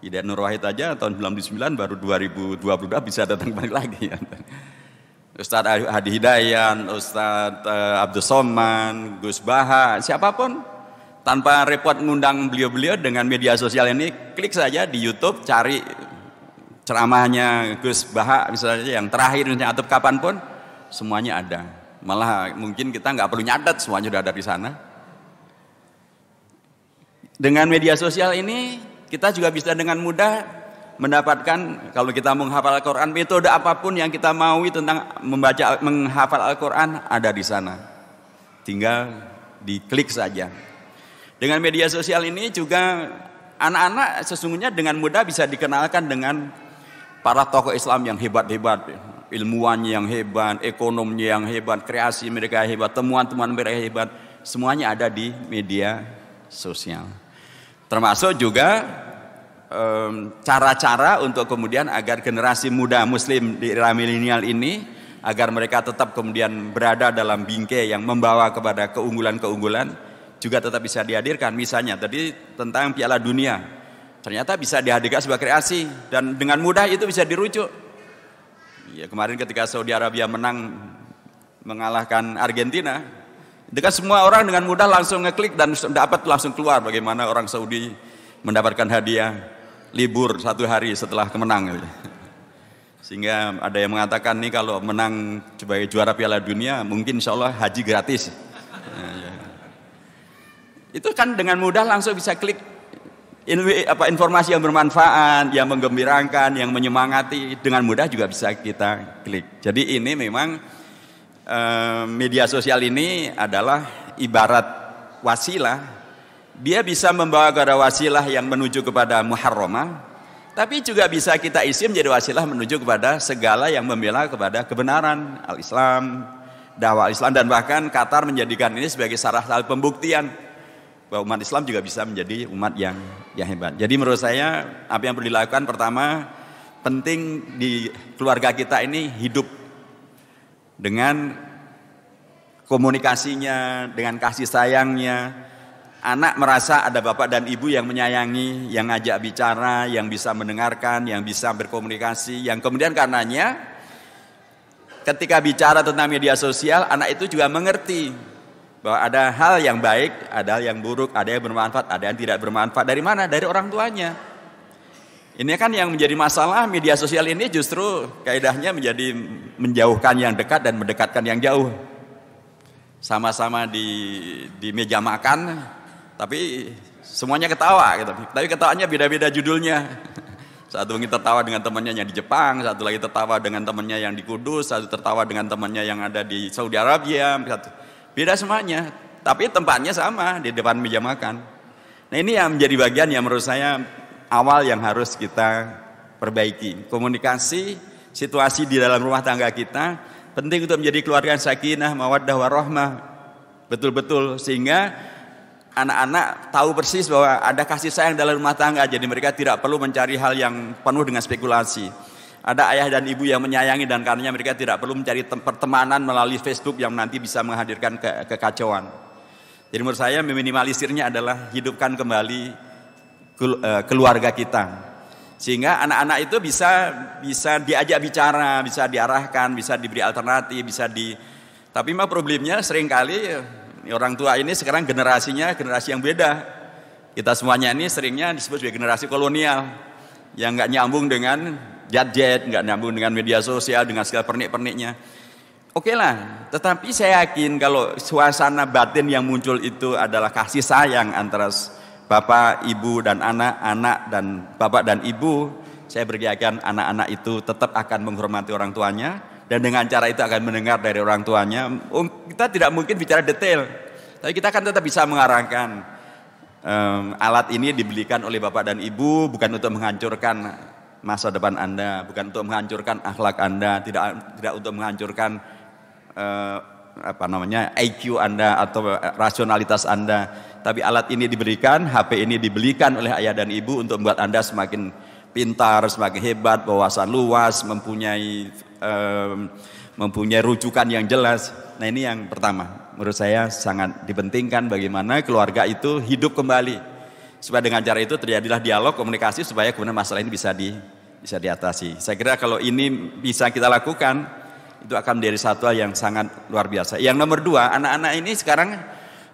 Hidayat Nur Wahid aja tahun 99 baru 2022 bisa datang balik lagi. Ustadz Adi Hidayat, Ustadz Abdul Somad, Gus Baha, siapapun, tanpa repot ngundang beliau-beliau dengan media sosial ini, klik saja di YouTube, cari ceramahnya Gus Baha misalnya yang terakhir atau kapanpun, semuanya ada. Malah mungkin kita nggak perlu nyatet, semuanya sudah ada di sana. Dengan media sosial ini kita juga bisa dengan mudah mendapatkan, kalau kita menghafal Al-Quran, metode apapun yang kita maui tentang menghafal Al-Quran ada di sana. Tinggal diklik saja. Dengan media sosial ini juga anak-anak sesungguhnya dengan mudah bisa dikenalkan dengan para tokoh Islam yang hebat-hebat, ilmuwannya yang hebat, ekonomnya yang hebat, kreasi mereka hebat, temuan-temuan mereka hebat, semuanya ada di media sosial. Termasuk juga cara-cara untuk kemudian agar generasi muda muslim di era milenial ini, agar mereka tetap kemudian berada dalam bingkai yang membawa kepada keunggulan-keunggulan, juga tetap bisa dihadirkan. Misalnya tadi tentang Piala Dunia, ternyata bisa dihadirkan sebagai kreasi dan dengan mudah itu bisa dirujuk. Ya, kemarin ketika Saudi Arabia mengalahkan Argentina, itu kan semua orang dengan mudah langsung ngeklik dan dapat langsung keluar bagaimana orang Saudi mendapatkan hadiah libur 1 hari setelah kemenang. Sehingga ada yang mengatakan nih kalau menang sebagai juara Piala Dunia mungkin insya Allah haji gratis. Itu kan dengan mudah langsung bisa klik informasi yang bermanfaat, yang menggembirakan, yang menyemangati, dengan mudah juga bisa kita klik. Jadi ini memang media sosial ini adalah ibarat wasilah. Dia bisa membawa kepada wasilah yang menuju kepada muharramah, tapi juga bisa kita isi menjadi wasilah menuju kepada segala yang membela kepada kebenaran, al-Islam, dakwah Islam, dan bahkan Qatar menjadikan ini sebagai salah satu pembuktian bahwa umat Islam juga bisa menjadi umat yang hebat. Jadi menurut saya apa yang perlu dilakukan, pertama, penting di keluarga kita ini hidup dengan komunikasinya, dengan kasih sayangnya. Anak merasa ada bapak dan ibu yang menyayangi, yang ngajak bicara, yang bisa mendengarkan, yang bisa berkomunikasi, yang kemudian karenanya ketika bicara tentang media sosial, anak itu juga mengerti bahwa ada hal yang baik, ada hal yang buruk, ada yang bermanfaat, ada yang tidak bermanfaat. Dari mana? Dari orang tuanya. Ini kan yang menjadi masalah, media sosial ini justru kaidahnya menjadi menjauhkan yang dekat dan mendekatkan yang jauh. sama-sama di meja makan, tapi semuanya ketawa gitu. Tapi ketawanya beda-beda judulnya. Satu lagi tertawa dengan temannya yang di Jepang, satu lagi tertawa dengan temannya yang di Kudus, satu tertawa dengan temannya yang ada di Saudi Arabia, beda semuanya. Tapi tempatnya sama di depan meja makan. Nah ini yang menjadi bagian yang menurut saya awal yang harus kita perbaiki. Komunikasi, situasi di dalam rumah tangga kita penting untuk menjadi keluarga yang sakinah, mawaddah, warahmah. Betul-betul sehingga anak-anak tahu persis bahwa ada kasih sayang dalam rumah tangga. Jadi mereka tidak perlu mencari hal yang penuh dengan spekulasi. Ada ayah dan ibu yang menyayangi dan karenanya mereka tidak perlu mencari pertemanan melalui Facebook yang nanti bisa menghadirkan kekacauan. Jadi menurut saya meminimalisirnya adalah hidupkan kembali keluarga kita. Sehingga anak-anak itu bisa diajak bicara, bisa diarahkan, bisa diberi alternatif, tapi memang problemnya seringkali orang tua ini sekarang generasinya generasi yang beda. Kita semuanya ini seringnya disebut sebagai generasi kolonial yang nggak nyambung dengan gadget, nggak nyambung dengan media sosial, dengan segala pernik-perniknya. Oke lah, tetapi saya yakin kalau suasana batin yang muncul itu adalah kasih sayang antara bapak, ibu, dan anak-anak, dan bapak dan ibu, saya berkeyakinan anak-anak itu tetap akan menghormati orang tuanya, dan dengan cara itu akan mendengar dari orang tuanya. Kita tidak mungkin bicara detail, tapi kita akan tetap bisa mengarahkan. Alat ini dibelikan oleh bapak dan ibu bukan untuk menghancurkan masa depan Anda, bukan untuk menghancurkan akhlak Anda, tidak untuk menghancurkan IQ Anda atau rasionalitas Anda. Tapi alat ini diberikan, HP ini dibelikan oleh ayah dan ibu untuk membuat Anda semakin pintar, semakin hebat, wawasan luas, mempunyai rujukan yang jelas. Nah ini yang pertama, menurut saya sangat dipentingkan bagaimana keluarga itu hidup kembali. Supaya dengan cara itu terjadilah dialog, komunikasi supaya kemudian masalah ini bisa diatasi. Saya kira kalau ini bisa kita lakukan, itu akan menjadi satu hal yang sangat luar biasa. Yang nomor dua, anak-anak ini sekarang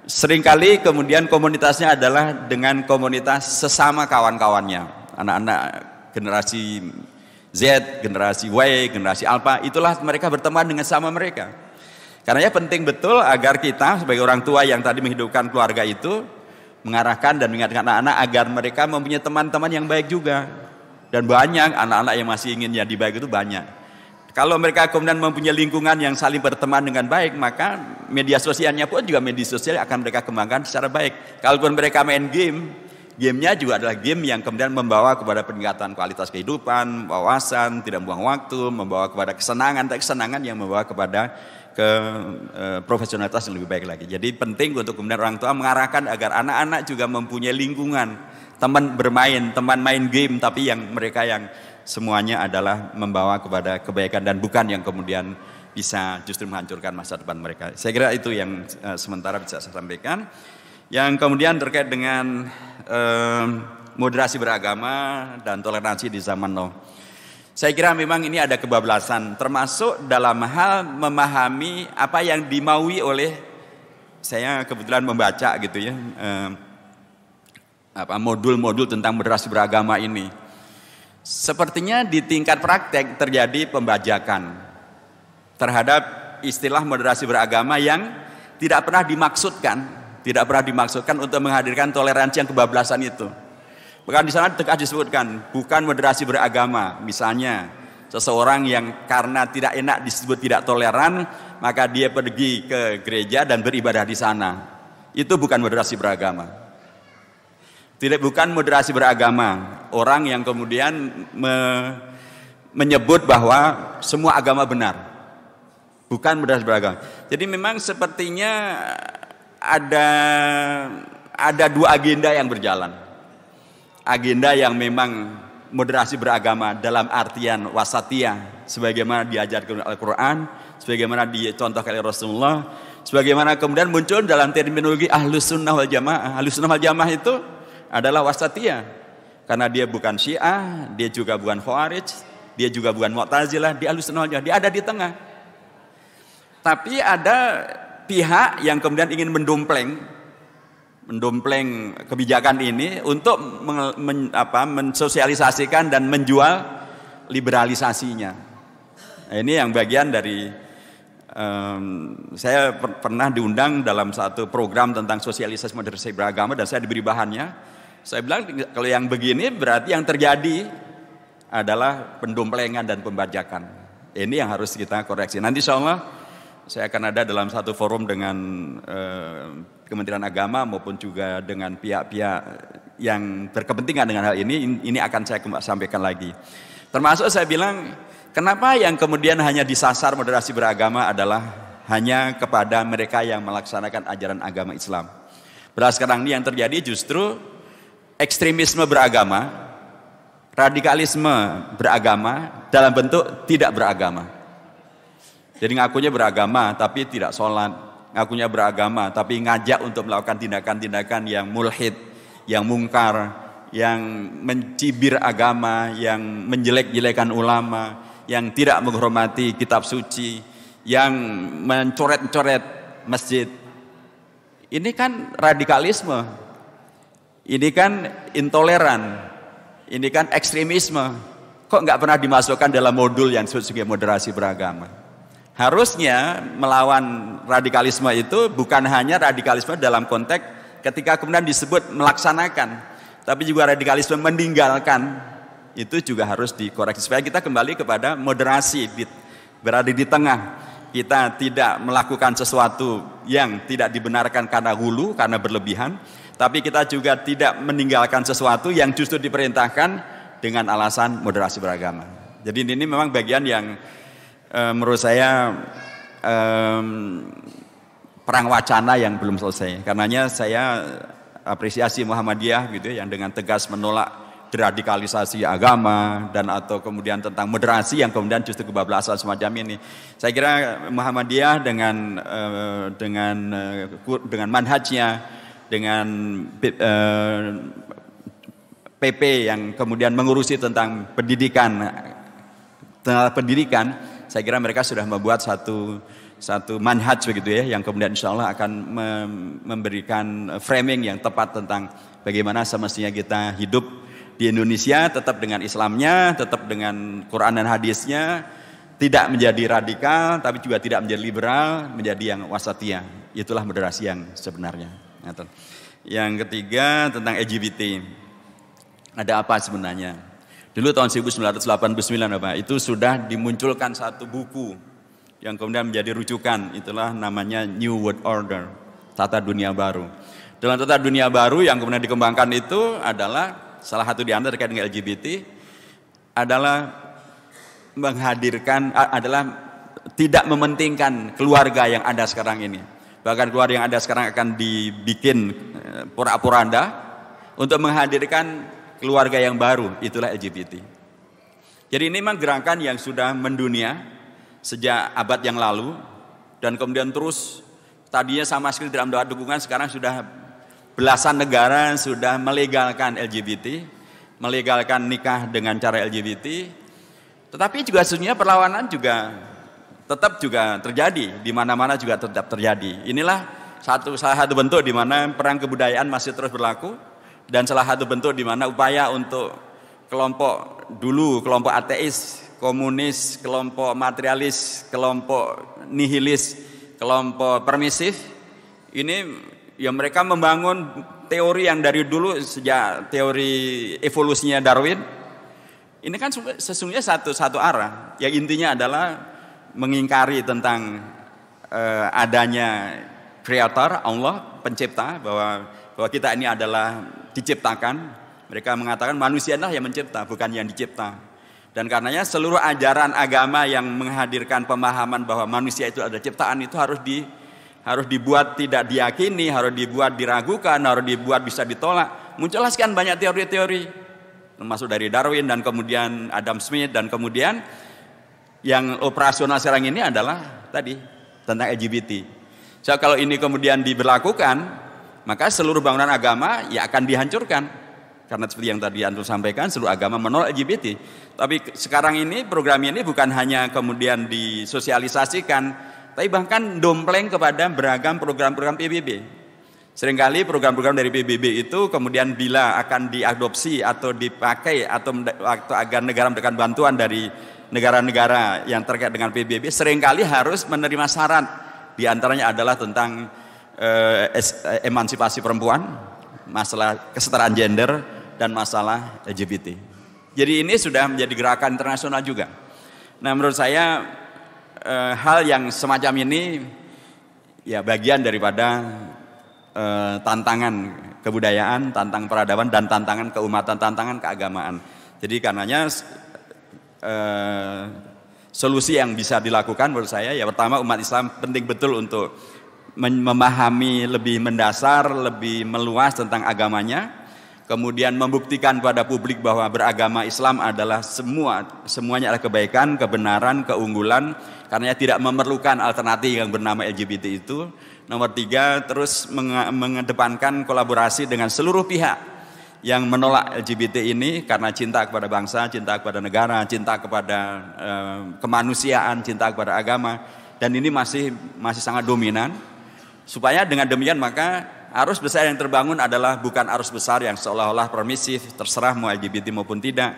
seringkali kemudian komunitasnya adalah dengan komunitas sesama kawan-kawannya. Anak-anak generasi Z, generasi Y, generasi Alpha, itulah mereka berteman dengan sama mereka. Karena penting betul agar kita sebagai orang tua yang tadi menghidupkan keluarga itu mengarahkan dan mengingatkan anak-anak agar mereka mempunyai teman-teman yang baik juga. Dan banyak anak-anak yang masih ingin jadi baik itu banyak. Kalau mereka kemudian mempunyai lingkungan yang saling berteman dengan baik, maka media sosialnya pun juga media sosial akan mereka kembangkan secara baik. Kalaupun mereka main gamenya juga adalah game yang kemudian membawa kepada peningkatan kualitas kehidupan, wawasan, tidak membuang waktu, membawa kepada kesenangan yang membawa kepada profesionalitas yang lebih baik lagi. Jadi penting untuk kemudian orang tua mengarahkan agar anak-anak juga mempunyai lingkungan, teman bermain, teman main game, tapi yang mereka yang semuanya adalah membawa kepada kebaikan dan bukan yang kemudian bisa justru menghancurkan masa depan mereka. Saya kira itu yang sementara bisa saya sampaikan. Yang kemudian terkait dengan moderasi beragama dan toleransi di zaman now. Saya kira memang ini ada kebablasan, termasuk dalam hal memahami apa yang dimaui oleh, saya kebetulan membaca gitu ya, modul-modul tentang moderasi beragama ini. Sepertinya di tingkat praktek terjadi pembajakan terhadap istilah moderasi beragama yang tidak pernah dimaksudkan untuk menghadirkan toleransi yang kebablasan itu. Bahkan di sana tegas disebutkan bukan moderasi beragama. Misalnya seseorang yang karena tidak enak disebut tidak toleran, maka dia pergi ke gereja dan beribadah di sana. Itu bukan moderasi beragama. Bukan moderasi beragama. Orang yang kemudian menyebut bahwa semua agama benar. Bukan moderasi beragama. Jadi memang sepertinya ada dua agenda yang berjalan. Agenda yang memang moderasi beragama dalam artian wasatiyah, sebagaimana diajarkan Al-Quran, sebagaimana dicontohkan oleh Rasulullah, sebagaimana kemudian muncul dalam terminologi Ahlus Sunnah wal Jamaah. Ahlus Sunnah wal Jamaah itu adalah wasatiyah, karena dia bukan Syiah, dia juga bukan Khawarij, dia juga bukan Mu'tazilah, dia Ahlus Sunnah wal Jamaah, dia ada di tengah. Tapi ada pihak yang kemudian ingin mendompleng kebijakan ini untuk mensosialisasikan dan menjual liberalisasinya. Nah, ini yang bagian dari saya pernah diundang dalam satu program tentang sosialisasi moderasi beragama dan saya diberi bahannya. Saya bilang kalau yang begini berarti yang terjadi adalah pendomplengan dan pembajakan. Ini yang harus kita koreksi. Nanti insya Allah saya akan ada dalam satu forum dengan Kementerian Agama maupun juga dengan pihak-pihak yang berkepentingan dengan hal ini. Ini akan saya sampaikan lagi. Termasuk saya bilang, kenapa yang kemudian hanya disasar moderasi beragama adalah hanya kepada mereka yang melaksanakan ajaran agama Islam. Padahal sekarang ini yang terjadi justru ekstremisme beragama, radikalisme beragama dalam bentuk tidak beragama. Jadi ngakunya beragama tapi tidak sholat, ngakunya beragama tapi ngajak untuk melakukan tindakan-tindakan yang mulhid, yang mungkar, yang mencibir agama, yang menjelek-jelekan ulama, yang tidak menghormati kitab suci, yang mencoret-coret masjid. Ini kan radikalisme, ini kan intoleran, ini kan ekstremisme. Kok nggak pernah dimasukkan dalam modul yang sebagai moderasi beragama? Harusnya melawan radikalisme itu bukan hanya radikalisme dalam konteks ketika kemudian disebut melaksanakan, tapi juga radikalisme meninggalkan. Itu juga harus dikoreksi supaya kita kembali kepada moderasi, berada di tengah. Kita tidak melakukan sesuatu yang tidak dibenarkan karena hulu, karena berlebihan, tapi kita juga tidak meninggalkan sesuatu yang justru diperintahkan dengan alasan moderasi beragama. Jadi ini memang bagian yang menurut saya perang wacana yang belum selesai. Karenanya saya apresiasi Muhammadiyah gitu yang dengan tegas menolak deradikalisasi agama dan atau kemudian tentang moderasi yang kemudian justru kebablasan semacam ini. Saya kira Muhammadiyah dengan manhajnya, dengan PP yang kemudian mengurusi tentang pendidikan, saya kira mereka sudah membuat satu manhaj begitu ya, yang kemudian insya Allah akan memberikan framing yang tepat tentang bagaimana semestinya kita hidup di Indonesia, tetap dengan Islamnya, tetap dengan Quran dan hadisnya, tidak menjadi radikal, tapi juga tidak menjadi liberal, menjadi yang wasatiyah. Itulah moderasi yang sebenarnya. Yang ketiga tentang LGBT. Ada apa sebenarnya? Dulu tahun 1989 Bapak, itu sudah dimunculkan satu buku yang kemudian menjadi rujukan, itulah namanya New World Order, Tata Dunia Baru. Dalam Tata Dunia Baru yang kemudian dikembangkan itu adalah salah satu di antara terkait dengan LGBT adalah menghadirkan, adalah tidak mementingkan keluarga yang ada sekarang ini. Bahkan keluarga yang ada sekarang akan dibikin porak-poranda untuk menghadirkan keluarga yang baru, itulah LGBT. Jadi ini memang gerakan yang sudah mendunia sejak abad yang lalu dan kemudian terus tadinya sama sekali tidak mendapat dukungan, sekarang sudah belasan negara sudah melegalkan LGBT, melegalkan nikah dengan cara LGBT. Tetapi juga sesungguhnya perlawanan juga tetap juga terjadi, di mana-mana juga tetap terjadi. Inilah salah satu bentuk di mana perang kebudayaan masih terus berlaku. Dan salah satu bentuk di mana upaya untuk kelompok ateis, komunis, kelompok materialis, kelompok nihilis, kelompok permisif, ini ya mereka membangun teori yang dari dulu sejak teori evolusinya Darwin. Ini kan sesungguhnya satu arah. Yang intinya adalah mengingkari tentang adanya kreator, Allah, pencipta, bahwa kita ini adalah diciptakan. Mereka mengatakan manusia adalah yang mencipta, bukan yang dicipta. Dan karenanya seluruh ajaran agama yang menghadirkan pemahaman bahwa manusia itu ada ciptaan itu harus dibuat tidak diyakini, harus dibuat diragukan, harus dibuat bisa ditolak. Muncullah sekian banyak teori-teori, termasuk dari Darwin dan kemudian Adam Smith dan kemudian yang operasional sekarang ini adalah tadi tentang LGBT. So, kalau ini kemudian diberlakukan, maka seluruh bangunan agama ya akan dihancurkan. Karena seperti yang tadi Antum sampaikan, seluruh agama menolak LGBT. Tapi sekarang ini program ini bukan hanya kemudian disosialisasikan, tapi bahkan dompleng kepada beragam program-program PBB. Seringkali program-program dari PBB itu kemudian bila akan diadopsi atau dipakai atau agar negara memberikan bantuan dari negara-negara yang terkait dengan PBB seringkali harus menerima syarat. Di antaranya adalah tentang emansipasi perempuan, masalah kesetaraan gender, dan masalah LGBT. Jadi ini sudah menjadi gerakan internasional juga. Nah, menurut saya hal yang semacam ini ya bagian daripada tantangan kebudayaan, tantangan peradaban, dan tantangan keumatan, tantangan keagamaan. Jadi karenanya solusi yang bisa dilakukan menurut saya ya pertama, umat Islam penting betul untuk memahami lebih mendasar, lebih meluas tentang agamanya, kemudian membuktikan pada publik bahwa beragama Islam adalah semuanya adalah kebaikan, kebenaran, keunggulan, karena tidak memerlukan alternatif yang bernama LGBT itu. Nomor 3, terus mengedepankan kolaborasi dengan seluruh pihak yang menolak LGBT ini karena cinta kepada bangsa, cinta kepada negara, cinta kepada kemanusiaan, cinta kepada agama, dan ini masih sangat dominan. Supaya dengan demikian maka arus besar yang terbangun adalah bukan arus besar yang seolah-olah permisif, terserah mau LGBT maupun tidak,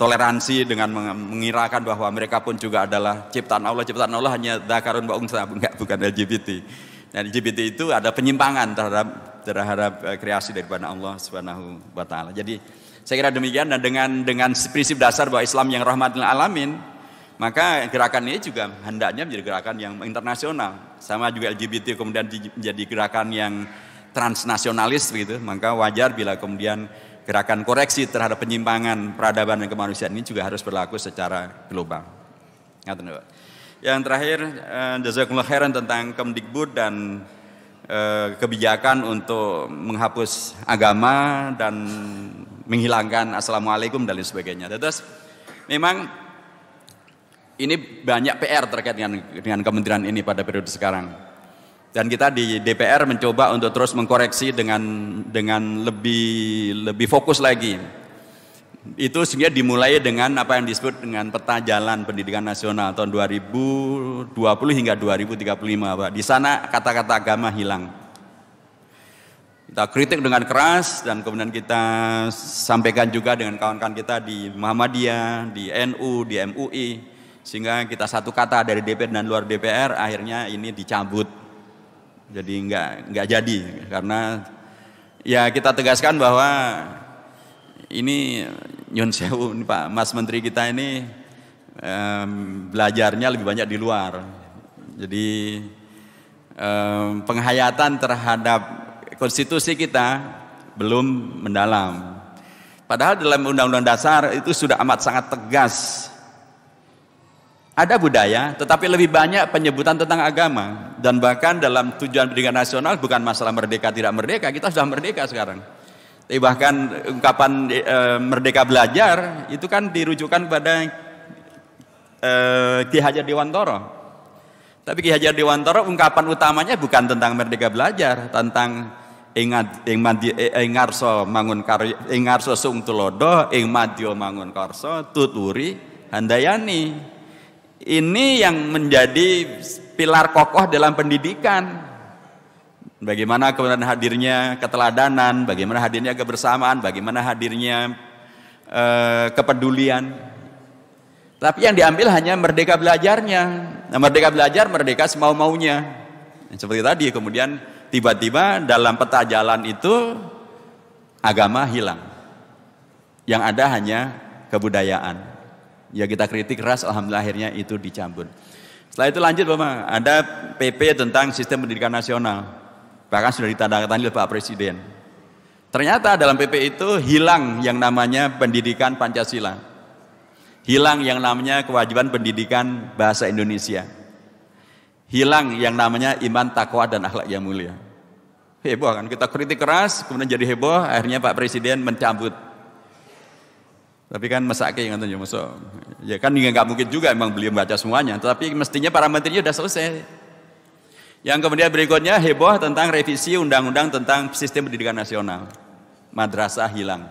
toleransi dengan mengirakan bahwa mereka pun juga adalah ciptaan Allah hanya dzakarun wa unsa, bukan LGBT. Dan LGBT itu ada penyimpangan terhadap kreasi daripada Allah Subhanahu wa taala. Jadi saya kira demikian, dan dengan prinsip dasar bahwa Islam yang rahmatul alamin, maka gerakan ini juga hendaknya menjadi gerakan yang internasional. Sama juga LGBT kemudian menjadi gerakan yang transnasionalis begitu. Maka wajar bila kemudian gerakan koreksi terhadap penyimpangan peradaban dan kemanusiaan ini juga harus berlaku secara global. Yang terakhir, jazakumullah khairan tentang Kemdikbud dan kebijakan untuk menghapus agama dan menghilangkan assalamualaikum dan lain sebagainya. Terus memang ini banyak PR terkait dengan kementerian ini pada periode sekarang. Dan kita di DPR mencoba untuk terus mengkoreksi dengan lebih fokus lagi. Itu sehingga dimulai dengan apa yang disebut dengan peta jalan pendidikan nasional tahun 2020 hingga 2035. Pak. Di sana kata-kata agama hilang. Kita kritik dengan keras dan kemudian kita sampaikan juga dengan kawan-kawan kita di Muhammadiyah, di NU, di MUI. Sehingga kita satu kata dari DPR dan luar DPR, akhirnya ini dicabut. Jadi enggak jadi, karena ya kita tegaskan bahwa ini nyun sewu Pak Mas Menteri kita ini belajarnya lebih banyak di luar. Jadi penghayatan terhadap konstitusi kita belum mendalam. Padahal dalam Undang-Undang Dasar itu sudah amat sangat tegas. Ada budaya, tetapi lebih banyak penyebutan tentang agama. Dan bahkan dalam tujuan pendidikan nasional bukan masalah merdeka tidak merdeka, kita sudah merdeka sekarang. Tapi bahkan ungkapan merdeka belajar itu kan dirujukan pada Ki Hajar Dewantara. Tapi Ki Hajar Dewantara ungkapan utamanya bukan tentang merdeka belajar, tentang ingarso mangun karya, ingarso sung tulodo, ing madya mangun karso, tuturi handayani. Ini yang menjadi pilar kokoh dalam pendidikan. Bagaimana kemudian hadirnya keteladanan, bagaimana hadirnya kebersamaan, bagaimana hadirnya kepedulian. Tapi yang diambil hanya merdeka belajarnya. Nah, merdeka belajar, merdeka semau-maunya. Seperti tadi, kemudian tiba-tiba dalam peta jalan itu agama hilang. Yang ada hanya kebudayaan. Ya kita kritik keras, alhamdulillah akhirnya itu dicabut. Setelah itu lanjut Bapak, ada PP tentang sistem pendidikan nasional. Bahkan sudah ditandatangani oleh Pak Presiden. Ternyata dalam PP itu hilang yang namanya pendidikan Pancasila. Hilang yang namanya kewajiban pendidikan bahasa Indonesia. Hilang yang namanya iman, takwa, dan akhlak yang mulia. Heboh kan, kita kritik keras, kemudian jadi heboh, akhirnya Pak Presiden mencabut. Tapi kan mesake yang katanya masuk. Ya kan nggak mungkin juga emang beliau membaca semuanya. Tapi mestinya para menterinya sudah selesai. Yang kemudian berikutnya heboh tentang revisi undang-undang tentang sistem pendidikan nasional. Madrasah hilang.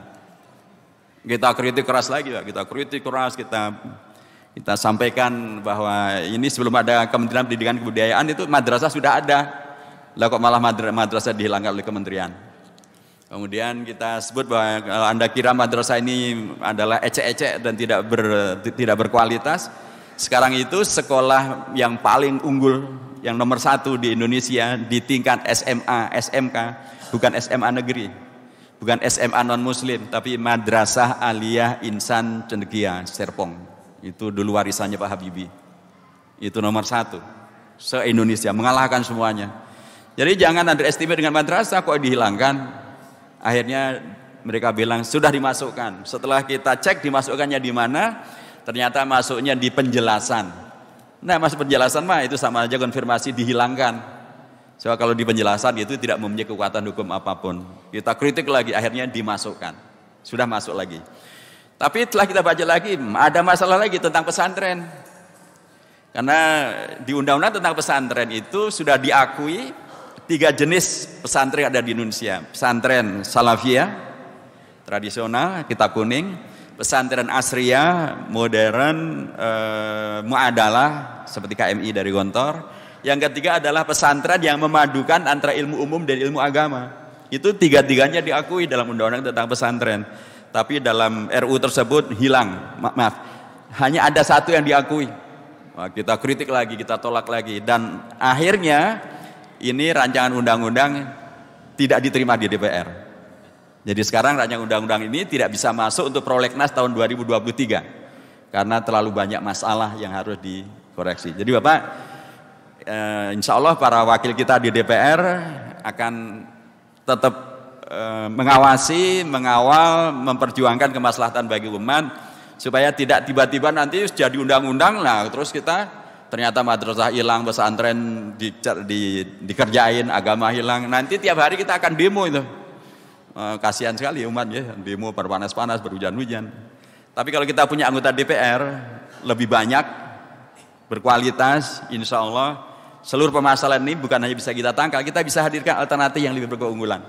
Kita kritik keras lagi, Pak. Kita kritik keras, kita sampaikan bahwa ini sebelum ada Kementerian Pendidikan Kebudayaan itu madrasah sudah ada. Lah kok malah madrasah dihilangkan oleh kementerian. Kemudian kita sebut bahwa kalau Anda kira madrasah ini adalah ecek-ecek dan tidak berkualitas, sekarang itu sekolah yang paling unggul, yang nomor 1 di Indonesia di tingkat SMA, SMK, bukan SMA negeri, bukan SMA non muslim, tapi Madrasah Aliyah Insan Cendekia Serpong. Itu dulu warisannya Pak Habibie. Itu nomor 1 se-Indonesia, mengalahkan semuanya. Jadi jangan underestimate dengan madrasah kok dihilangkan. Akhirnya mereka bilang sudah dimasukkan. Setelah kita cek dimasukkannya di mana, ternyata masuknya di penjelasan. Nah, masuk penjelasan mah itu sama aja konfirmasi dihilangkan. Soalnya kalau di penjelasan itu tidak mempunyai kekuatan hukum apapun. Kita kritik lagi, akhirnya dimasukkan. Sudah masuk lagi. Tapi setelah kita baca lagi, ada masalah lagi tentang pesantren. Karena di undang-undang tentang pesantren itu sudah diakui 3 jenis pesantren ada di Indonesia. Pesantren Salafiyah, tradisional, kitab kuning. Pesantren Asriyah, modern, Mu'adalah, seperti KMI dari Gontor. Yang ketiga adalah pesantren yang memadukan antara ilmu umum dan ilmu agama. Itu 3-tiganya diakui dalam undang-undang tentang pesantren. Tapi dalam RU tersebut hilang, maaf, hanya ada 1 yang diakui. Wah, kita kritik lagi, kita tolak lagi. Dan akhirnya ini rancangan undang-undang tidak diterima di DPR. Jadi sekarang rancangan undang-undang ini tidak bisa masuk untuk prolegnas tahun 2023 karena terlalu banyak masalah yang harus dikoreksi. Jadi Bapak, insya Allah para wakil kita di DPR akan tetap mengawasi, mengawal, memperjuangkan kemaslahatan bagi umat supaya tidak tiba-tiba nanti jadi undang-undang lah terus kita ternyata madrasah hilang, pesantren dikerjain, agama hilang. Nanti tiap hari kita akan demo itu. Kasihan sekali umat ya, demo berpanas-panas, berhujan-hujan. Tapi kalau kita punya anggota DPR lebih banyak, berkualitas, insya Allah seluruh permasalahan ini bukan hanya bisa kita tangkal, kita bisa hadirkan alternatif yang lebih berkeunggulan.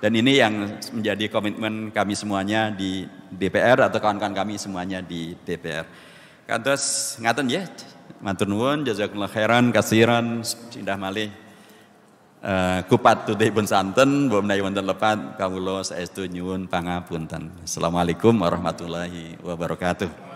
Dan ini yang menjadi komitmen kami semuanya di DPR atau kawan-kawan kami semuanya di DPR. Kantos ngaten ya. Matur nuwun, jazakumullah khairan kasiran, indah malih. Kupat tudih pun santen, bo menawi wonten lepat kawula saestu nyuwun pangapunten. Assalamualaikum warahmatullahi wabarakatuh.